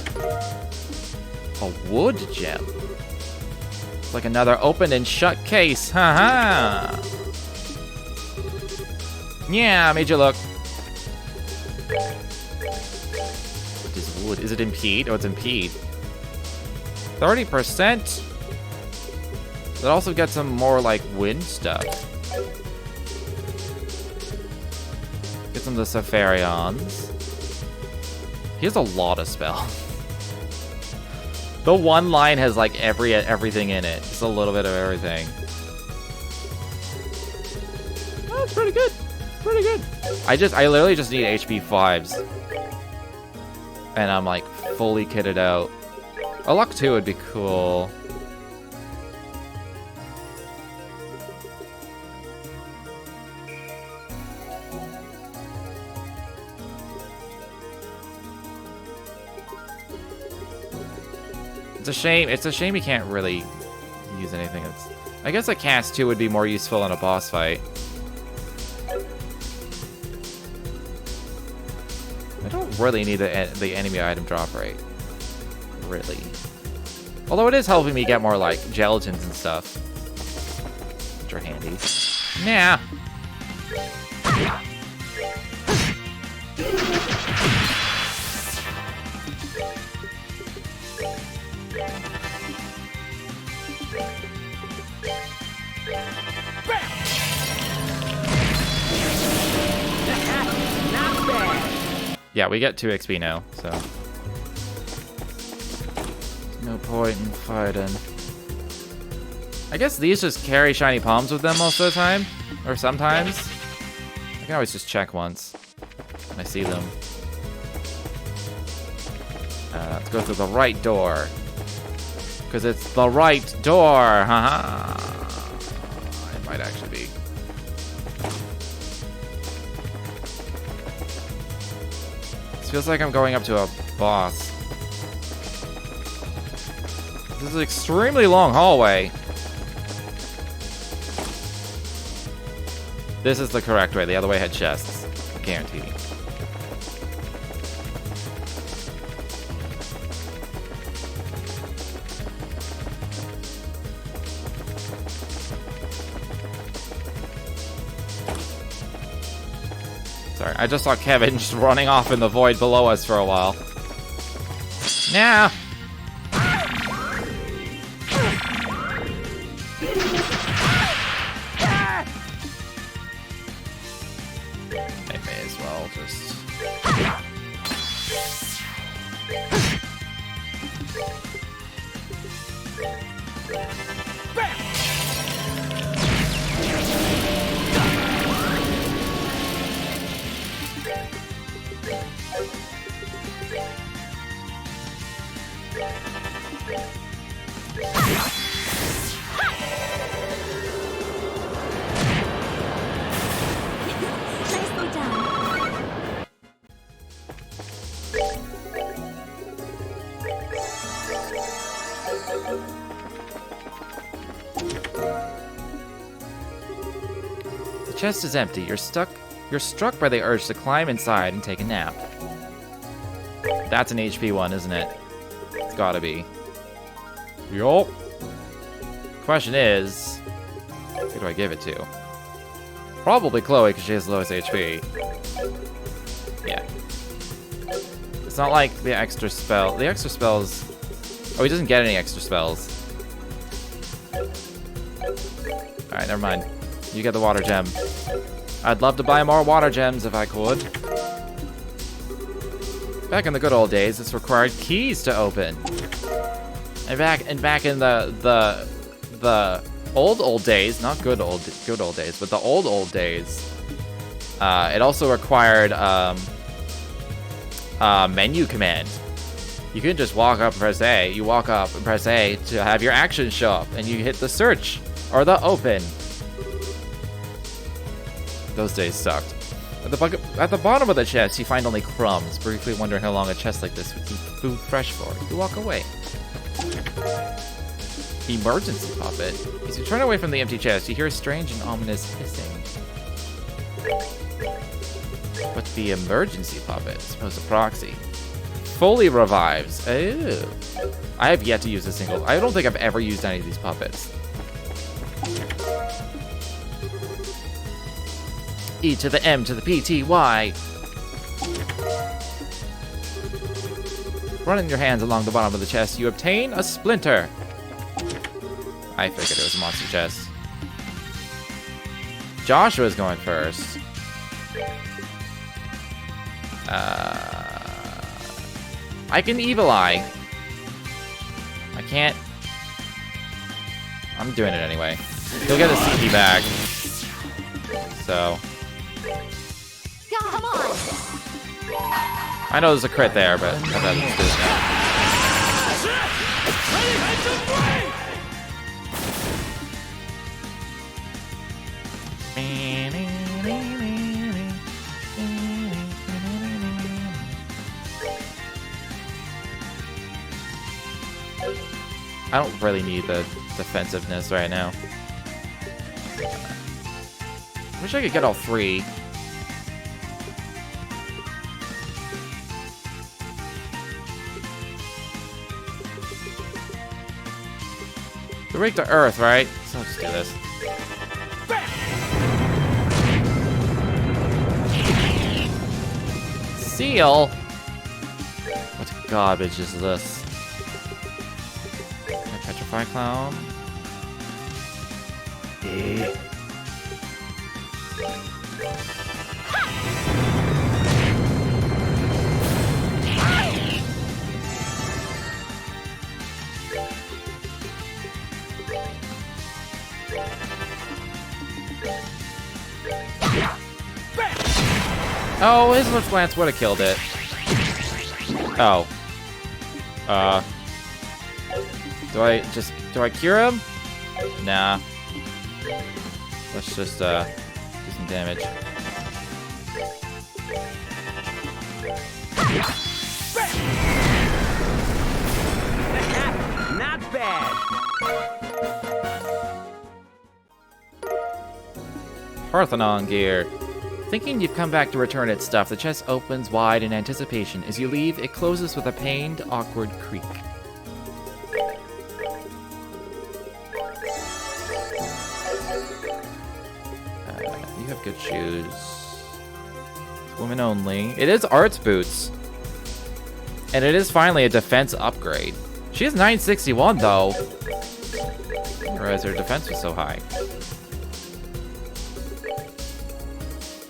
A wood gem. It's like another open and shut case. Haha. Yeah, I made you look. What is wood? Is it impede? Oh, it's impede. 30%. That also gets some more, like, wind stuff. Get some of the Sapharions. He has a lot of spells. The one line has, like, everything in it. Just a little bit of everything. Oh, it's pretty good. Pretty good. I literally just need HP 5s. And I'm, like, fully kitted out. A luck 2 would be cool. It's a shame you can't really use anything. I guess a cast 2 would be more useful in a boss fight. I don't really need the enemy item drop rate. Really. Although it is helping me get more, like, gelatins and stuff. Which are handy. Nah. Yeah, we get 2 XP now, so. No point in fighting. I guess these just carry shiny palms with them most of the time. Or sometimes. I can always just check once when I see them. Let's go through the right door. Because it's the right door, haha. It might actually be. This feels like I'm going up to a boss. This is an extremely long hallway. This is the correct way. The other way had chests. Guaranteed. Sorry, I just saw Kevin just running off in the void below us for a while. Now. I may as well just. Nicely done. The chest is empty. You're struck by the urge to climb inside and take a nap. That's an HP one, isn't it? It's gotta be. Yup. Question is, who do I give it to? Probably Chloe, because she has the lowest HP. Yeah. It's not like the extra spell. The extra spells... Oh, he doesn't get any extra spells. Alright, never mind. You get the water gem. I'd love to buy more water gems if I could. Back in the good old days, this required keys to open. And back in the old days, not good old days, but the old days, it also required menu command. You couldn't just walk up and press A. You walk up and press A to have your actions show up, and you hit the search or the open. Those days sucked. At the bottom of the chest, you find only crumbs, briefly wondering how long a chest like this would keep food fresh for. You walk away. Emergency puppet. As you turn away from the empty chest, you hear a strange and ominous hissing. But the emergency puppet, supposed to proxy, fully revives. Ew. I have yet to use a single. I don't think I've ever used any of these puppets. E to the M to the P T Y. Running your hands along the bottom of the chest, you obtain a splinter. I figured it was a monster chest. Joshua's going first. I can Evil Eye. I can't. I'm doing it anyway. He'll get a CP back. So. Come on. I know there's a crit there, but I'd rather just do it now. I don't really need the defensiveness right now. Wish I could get all three. The rig to Earth, right? So I'll just do this. Seal? What garbage is this? Petrify Clown? Oh, his Lift Lance would have killed it. Oh. Do I cure him? Nah. Let's just, do some damage. Not bad. Parthenon gear. Thinking you've come back to return its stuff, the chest opens wide in anticipation. As you leave, it closes with a pained, awkward creak. You have good shoes. It's women only. It is arts boots. And it is finally a defense upgrade. She has 961 though. I didn't realize her defense was so high.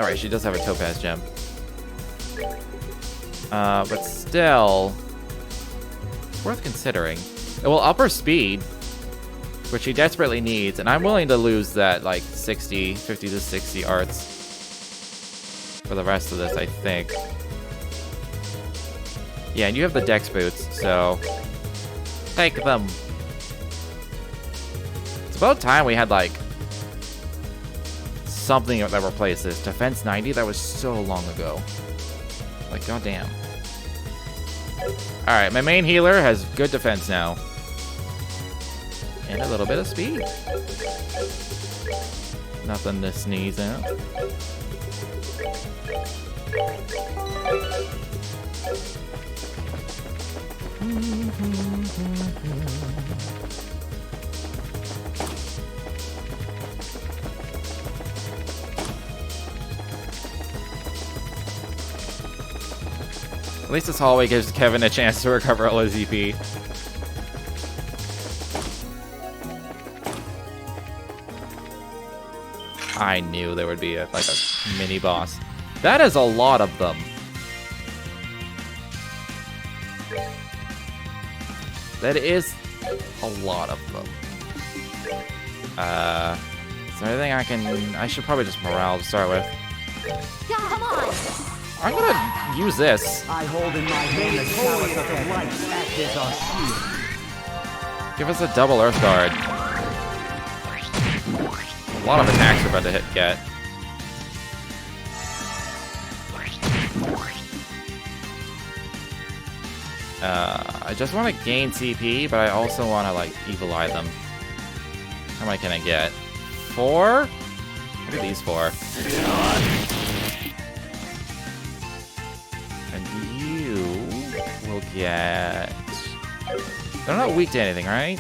Alright, she does have a topaz gem. But still, it's worth considering. It will up her speed, which she desperately needs, and I'm willing to lose that, like, 50 to 60 arts for the rest of this, I think. Yeah, and you have the dex boots, so take them. It's about time we had, like, something that replaced this. Defense 90? That was so long ago. Like, goddamn. Alright, my main healer has good defense now. And a little bit of speed. Nothing to sneeze at. At least this hallway gives Kevin a chance to recover all his EP. I knew there would be like a mini boss. That is a lot of them. That is a lot of them. Is there anything I should probably just morale to start with. Come on. I'm gonna use this. I hold in my hand the chalice of the light, act as our shield. Give us a double Earth Guard. A lot of attacks we're about to get. I just want to gain CP, but I also want to, like, Evil Eye them. How many can I get? 4? Look at these 4. And you will get... They're not weak to anything, right?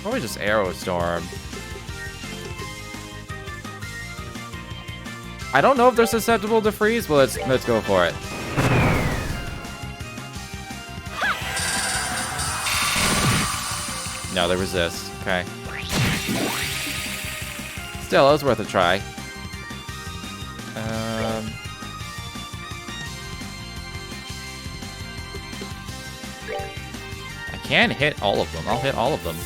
Probably just Arrow Storm. I don't know if they're susceptible to freeze, but let's go for it. No, they resist. Okay. Still, it was worth a try. I can hit all of them. I'll hit all of them.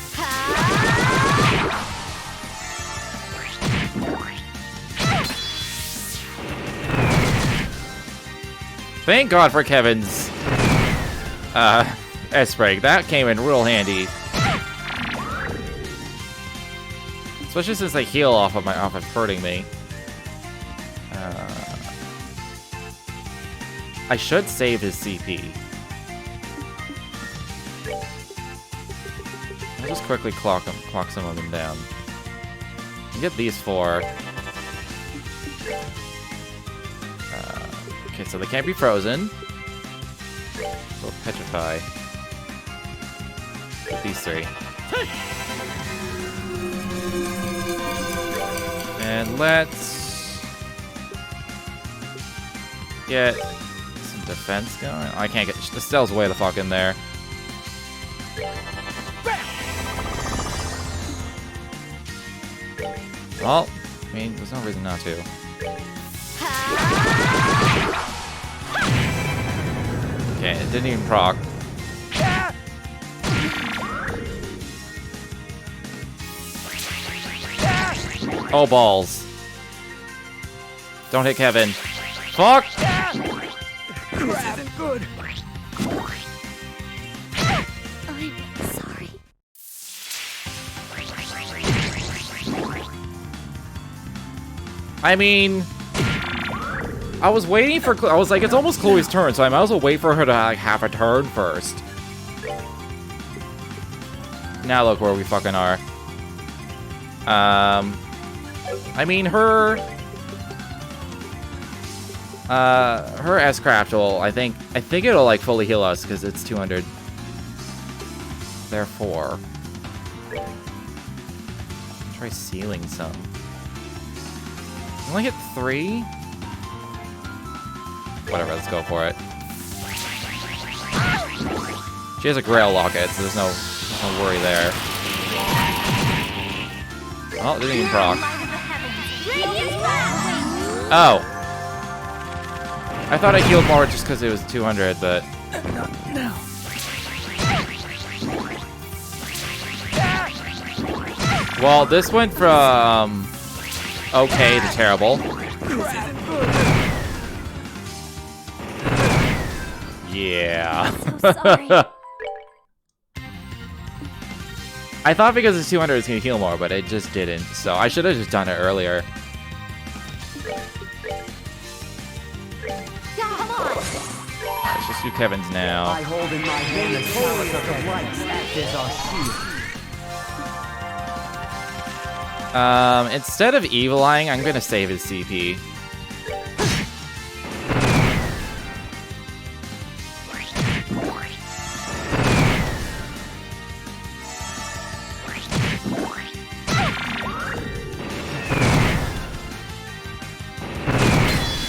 Thank God for Kevin's S-Break. That came in real handy. Especially since they heal off of hurting me. I should save his CP. I'll just quickly clock some of them down. And get these 4. Okay, so they can't be frozen. Or petrify. Get these 3. And let's get some defense going. I can't get the Stell's way the fuck in there. Well, I mean, there's no reason not to. Okay, it didn't even proc. Oh, balls. Don't hit Kevin. Fuck! This isn't good. I'm sorry. I mean, I was waiting for. I was like, it's almost Chloe's turn, so I might as well wait for her to like, have a turn first. Now look where we fucking are. I mean, her S-Craft will, I think it'll like fully heal us because it's 200. Therefore, try sealing some. Only hit 3. Whatever, let's go for it. She has a Grail Locket, so there's no worry there. Oh, it didn't even proc. Oh. I thought I healed more just because it was 200, but... Well, this went from... okay to terrible. Yeah. So sorry. I thought because it's 200 it's gonna heal more, but it just didn't. So I should have just done it earlier. Come on. Let's just do Kevin's now. I hold in my hand the chalice of the lights act as our shield. Instead of evil eyeing, I'm gonna save his CP.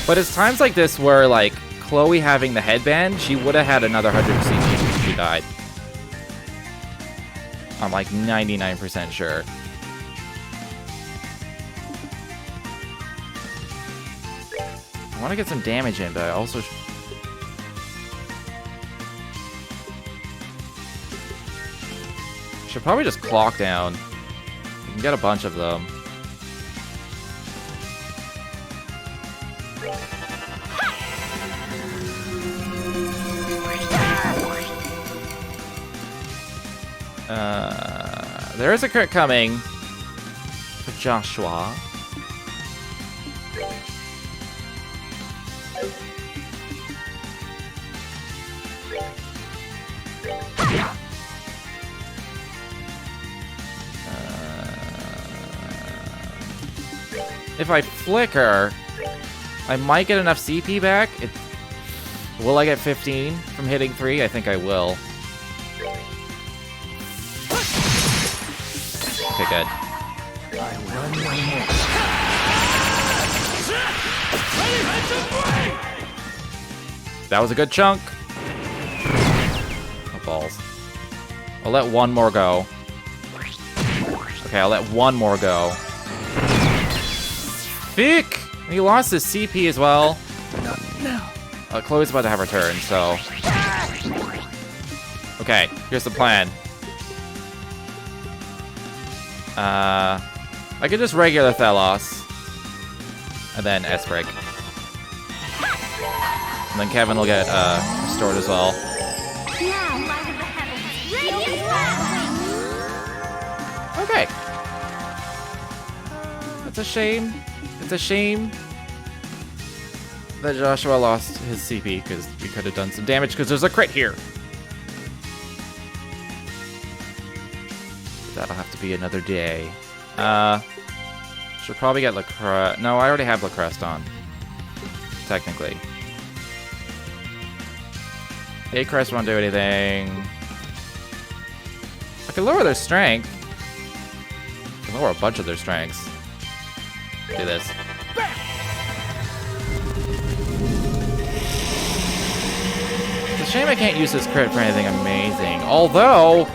But it's times like this where, like, Chloe having the headband, she would have had another 100 CP if she died. I'm like 99% sure. I want to get some damage in, but I also... should probably just clock down. We can get a bunch of them. There is a crit coming for Joshua. If I flicker, I might get enough CP back. Will I get 15 from hitting 3? I think I will. Okay, good. That was a good chunk. Oh, balls. I'll let one more go. Okay, I'll let one more go. Fick! He lost his CP as well. No. Chloe's about to have her turn, so... Okay, here's the plan. I could just regular TLoH. And then S-Break. And then Kevin will get, restored as well. Now, light of the heavens, radiant blast! Okay. It's a shame. It's a shame that Joshua lost his CP, because we could have done some damage, because there's a crit here. That'll have to be another day. Should probably get Lacrest. No, I already have Lacrest on. Technically. Acrest won't do anything. I can lower their strength. I can lower a bunch of their strengths. Do this. It's a shame I can't use this crit for anything amazing. Although...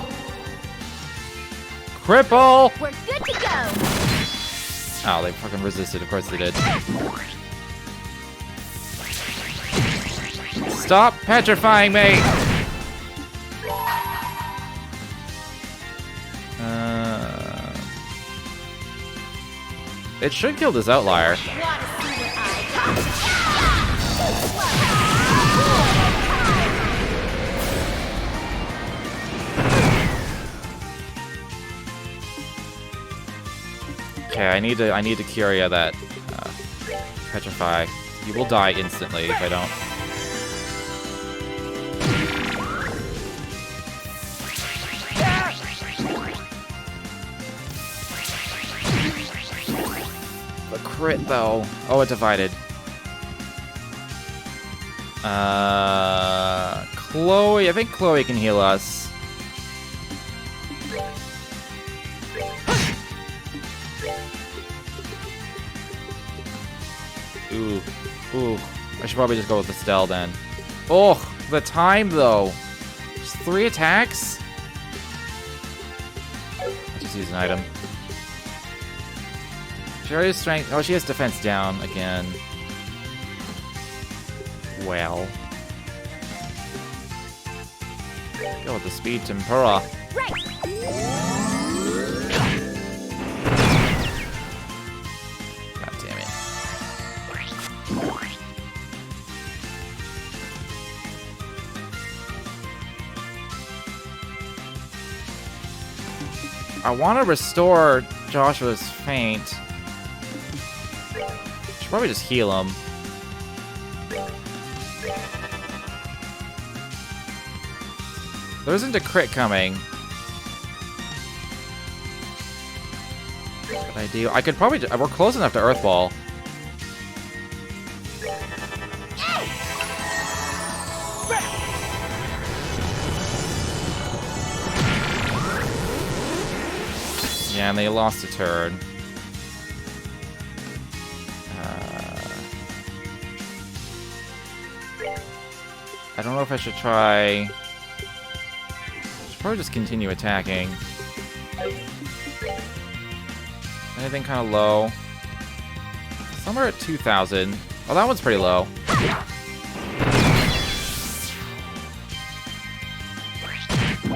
Cripple! We're good to go! Oh, they fucking resisted. Of course they did. Stop petrifying me! It should kill this outlier. Wanna see what I got? Okay, I need to Curia that petrify. You will die instantly if I don't. The crit though. Oh, it divided. Chloe. I think Chloe can heal us. Ooh. Ooh. I should probably just go with Estelle then. Oh, the time though. Just 3 attacks? Let's just use an item. She already has strength. Oh, she has defense down again. Well. Go with the speed tempura. Right! God damn it. I want to restore Joshua's faint. Should probably just heal him. There isn't a crit coming. What could I do? I could probably... We're close enough to Earthball. Yeah, and they lost a turn. I don't know if I should try... Should probably just continue attacking. Anything kind of low? Some are at 2,000. Oh, that one's pretty low.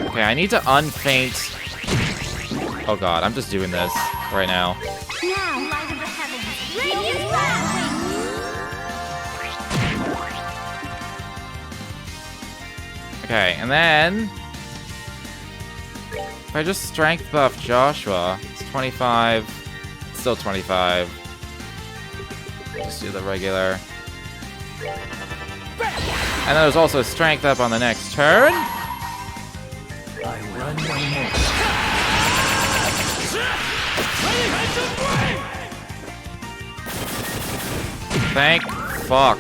Okay, I need to unfaint. Oh god, I'm just doing this right now. Now, light of the heavens, radiant blast! Okay, and then... If I just strength buff Joshua, it's 25. It's still 25. Just do the regular. And then there's also strength up on the next turn. I run no more. Thank fuck.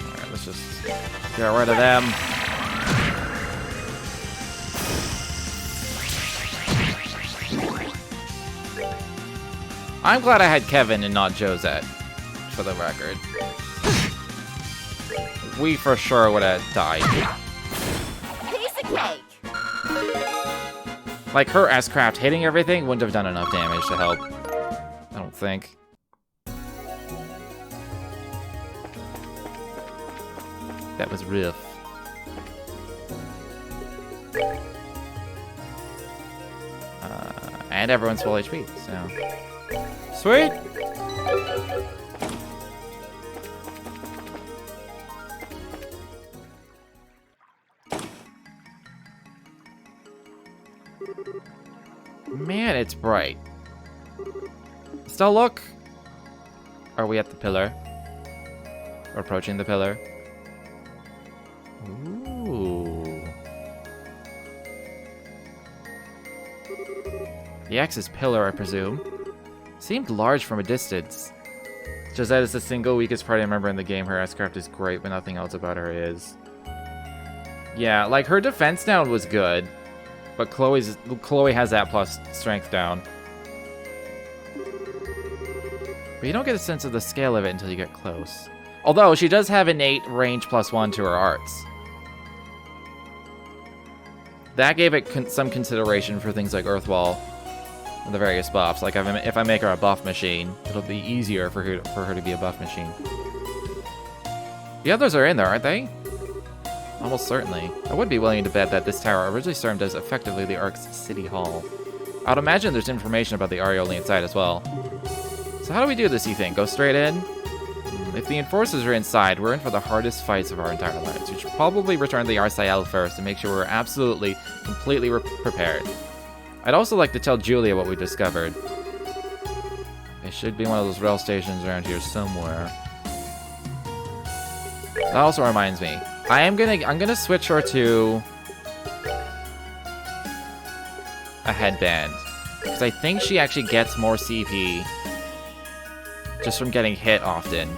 Alright, let's just get rid of them. I'm glad I had Kevin and not Josette, for the record. we for sure would have died. Piece of cake. Like, her S-Craft hitting everything wouldn't have done enough damage to help. I don't think. That was rough. And everyone's full HP, so... Sweet! Man, it's bright. Still look? Are we at the pillar? We're approaching the pillar. Ooh. The X is pillar, I presume. Seemed large from a distance. Josette is the single weakest party member in the game. Her S-Craft is great, but nothing else about her is. Yeah, like, her defense down was good. But Chloe has that plus strength down. But you don't get a sense of the scale of it until you get close. Although, she does have innate range +1 to her arts. That gave it some consideration for things like Earthwall and the various buffs. Like, if I make her a buff machine, it'll be easier for her to be a buff machine. The others are in there, aren't they? Almost certainly. I would be willing to bet that this tower originally served as effectively the Ark's city hall. I'd imagine there's information about the Aureole inside as well. So how do we do this, you think? Go straight in? If the enforcers are inside, we're in for the hardest fights of our entire lives. We should probably return to the Aureole first to make sure we're absolutely, completely prepared. I'd also like to tell Julia what we discovered. There should be one of those rail stations around here somewhere. That also reminds me. I'm gonna switch her to a headband. Because I think she actually gets more CP just from getting hit often.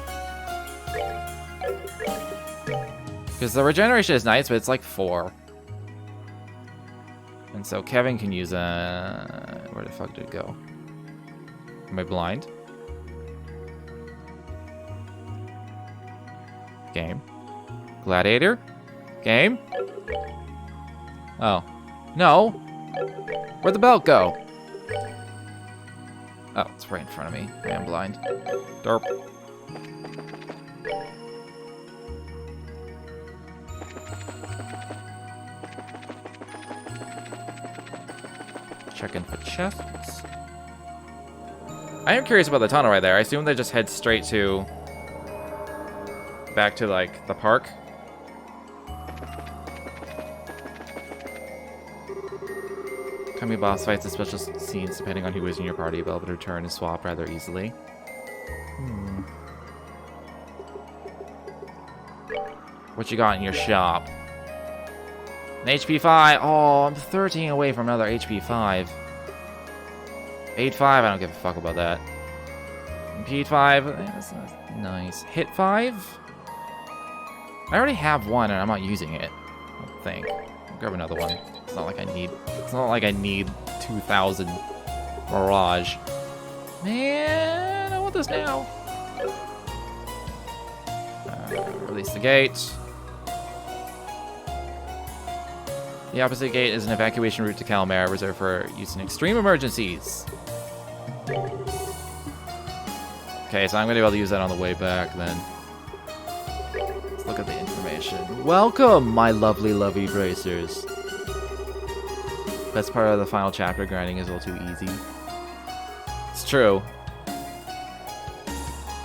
Because the regeneration is nice, but it's like 4. And so Kevin can use a... Where the fuck did it go? Am I blind? Game. Gladiator? Game? Oh. No! Where'd the belt go? Oh, it's right in front of me. I am blind. Derp. Checking for chests. I am curious about the tunnel right there. I assume they just head straight to... back to, like, the park. Coming boss fights and special scenes, depending on who is in your party, will be able to return and swap rather easily. What you got in your shop? An HP 5. Oh, I'm 13 away from another HP 5. 8-5, I don't give a fuck about that. P 5, that's nice. Hit 5? I already have one and I'm not using it. I don't think. I'll grab another one. It's not like I need 2,000 Mirage. Man, I want this now. Release the gate. The opposite gate is an evacuation route to Calmare, reserved for use in extreme emergencies. Okay, so I'm going to be able to use that on the way back then. Let's look at the information. Welcome, my lovely, lovey bracers. Best part of the final chapter, grinding is a little too easy. It's true.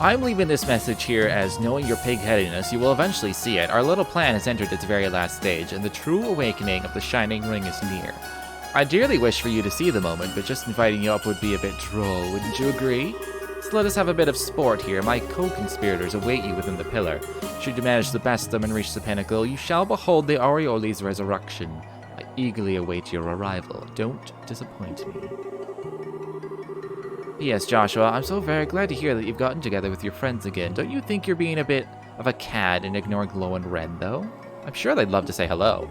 I'm leaving this message here as, knowing your pig-headedness, you will eventually see it. Our little plan has entered its very last stage, and the true awakening of the Shining Ring is near. I dearly wish for you to see the moment, but just inviting you up would be a bit droll, wouldn't you agree? So let us have a bit of sport here. My co-conspirators await you within the pillar. Should you manage to best them and reach the pinnacle, you shall behold the Aureole's resurrection. I eagerly await your arrival. Don't disappoint me. Yes, Joshua, I'm so very glad to hear that you've gotten together with your friends again. Don't you think you're being a bit of a cad and ignoring Glow and Ren, though? I'm sure they'd love to say hello.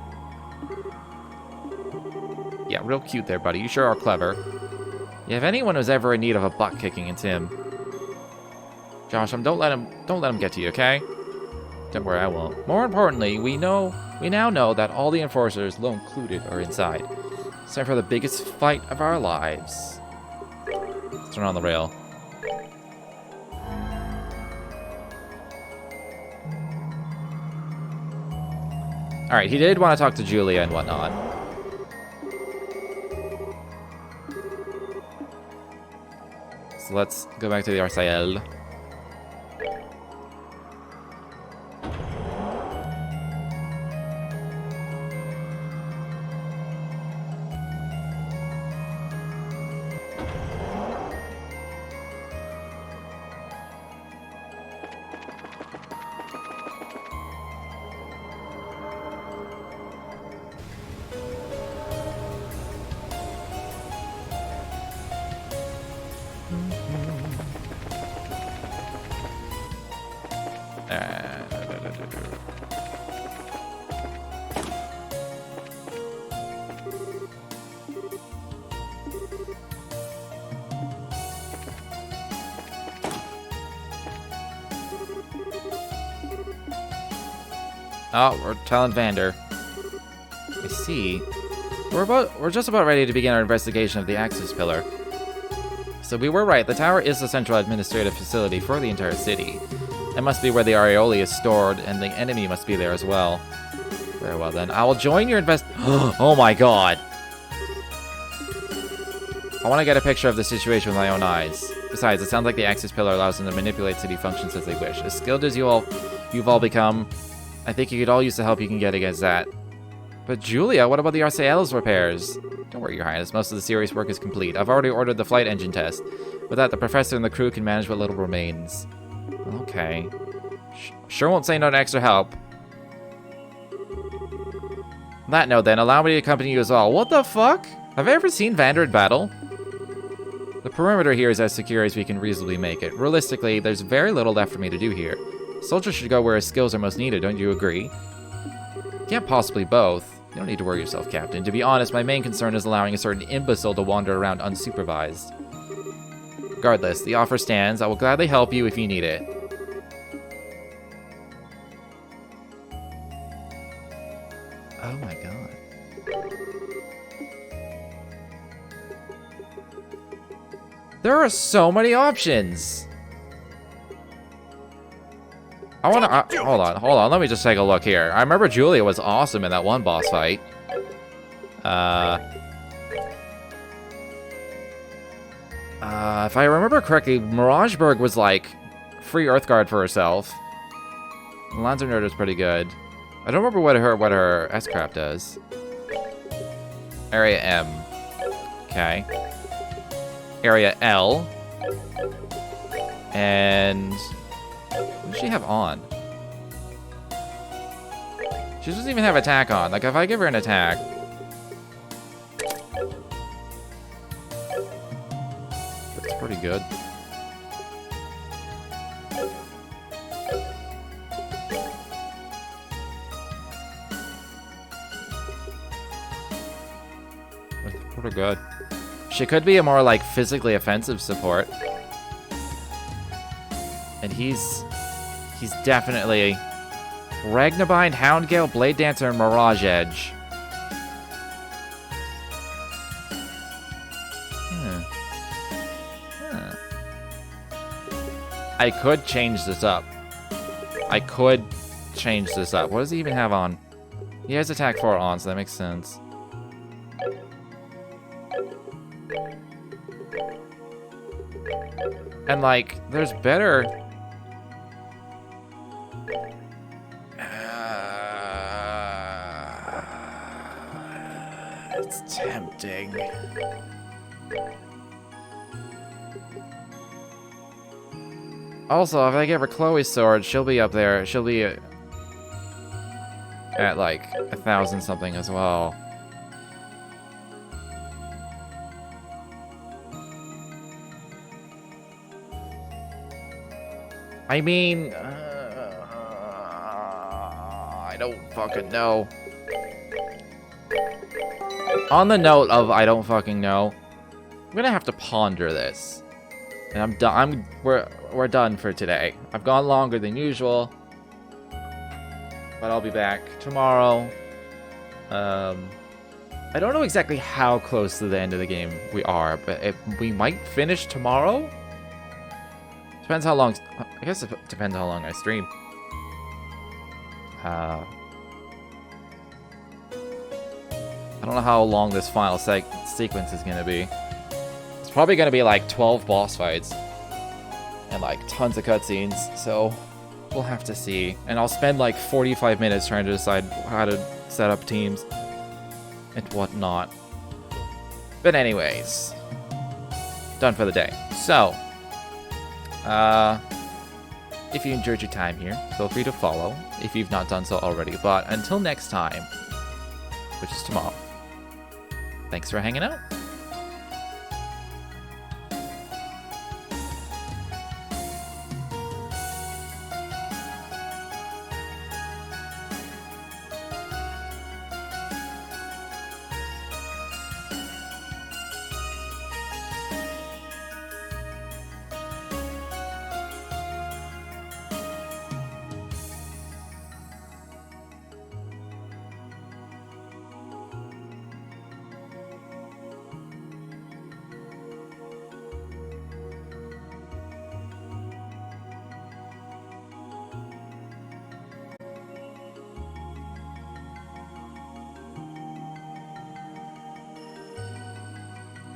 Yeah, real cute there, buddy. You sure are clever. Yeah, if anyone was ever in need of a butt kicking, it's him. Josh, don't let him get to you, okay? Don't worry, I won't. More importantly, we now know that all the enforcers, Lo included, are inside. It's time for the biggest fight of our lives. Let's turn on the rail. Alright, he did want to talk to Julia and whatnot. So let's go back to the Aureole. Oh, we're telling Vander. I see. We're just about ready to begin our investigation of the Axis Pillar. So we were right. The tower is the central administrative facility for the entire city. It must be where the Aureole is stored, and the enemy must be there as well. Very well then. I will join your Oh my god! I want to get a picture of the situation with my own eyes. Besides, it sounds like the Axis Pillar allows them to manipulate city functions as they wish. As skilled as you've all become, I think you could all use the help you can get against that. But Julia, what about the Aureole's repairs? Don't worry, Your Highness. Most of the serious work is complete. I've already ordered the flight engine test. With that, the professor and the crew can manage what little remains. Okay. Sure won't say no to extra help. On that note, then, allow me to accompany you as well. What the fuck? Have I ever seen Vander in battle? The perimeter here is as secure as we can reasonably make it. Realistically, there's very little left for me to do here. Soldiers should go where his skills are most needed, don't you agree? Can't possibly both. You don't need to worry yourself, Captain. To be honest, my main concern is allowing a certain imbecile to wander around unsupervised. Regardless, the offer stands. I will gladly help you if you need it. Oh my god. There are so many options! I wanna... hold on, let me just take a look here. I remember Julia was awesome in that one boss fight. If I remember correctly, Mirageburg was like free Earthguard for herself. Lancer Nerd is pretty good. I don't remember what her S-Crap does. Area M. Okay. Area L. And... what does she have on? She doesn't even have attack on. Like, if I give her an attack... that's pretty good. That's pretty good. She could be a more, like, physically offensive support. And he's definitely Ragnabind, Houndgale, Blade Dancer, and Mirage Edge. I could change this up. What does he even have on? He has attack 4 on, so that makes sense. And, like, there's better... it's tempting. Also, if I give her Chloe's sword, she'll be up there. She'll be at, like, 1,000 something as well. I mean, I don't fucking know. On the note of I don't fucking know, I'm gonna have to ponder this. And I'm done. We're done for today. I've gone longer than usual. but I'll be back tomorrow. I don't know exactly how close to the end of the game we are, but we might finish tomorrow. Depends how long. I guess it depends how long I stream. I don't know how long this final sequence is gonna be. It's probably gonna be like 12 boss fights and like tons of cutscenes. So we'll have to see. And I'll spend like 45 minutes trying to decide how to set up teams and whatnot. But anyways, done for the day. So, if you enjoyed your time here, feel free to follow if you've not done so already. But until next time, which is tomorrow, thanks for hanging out.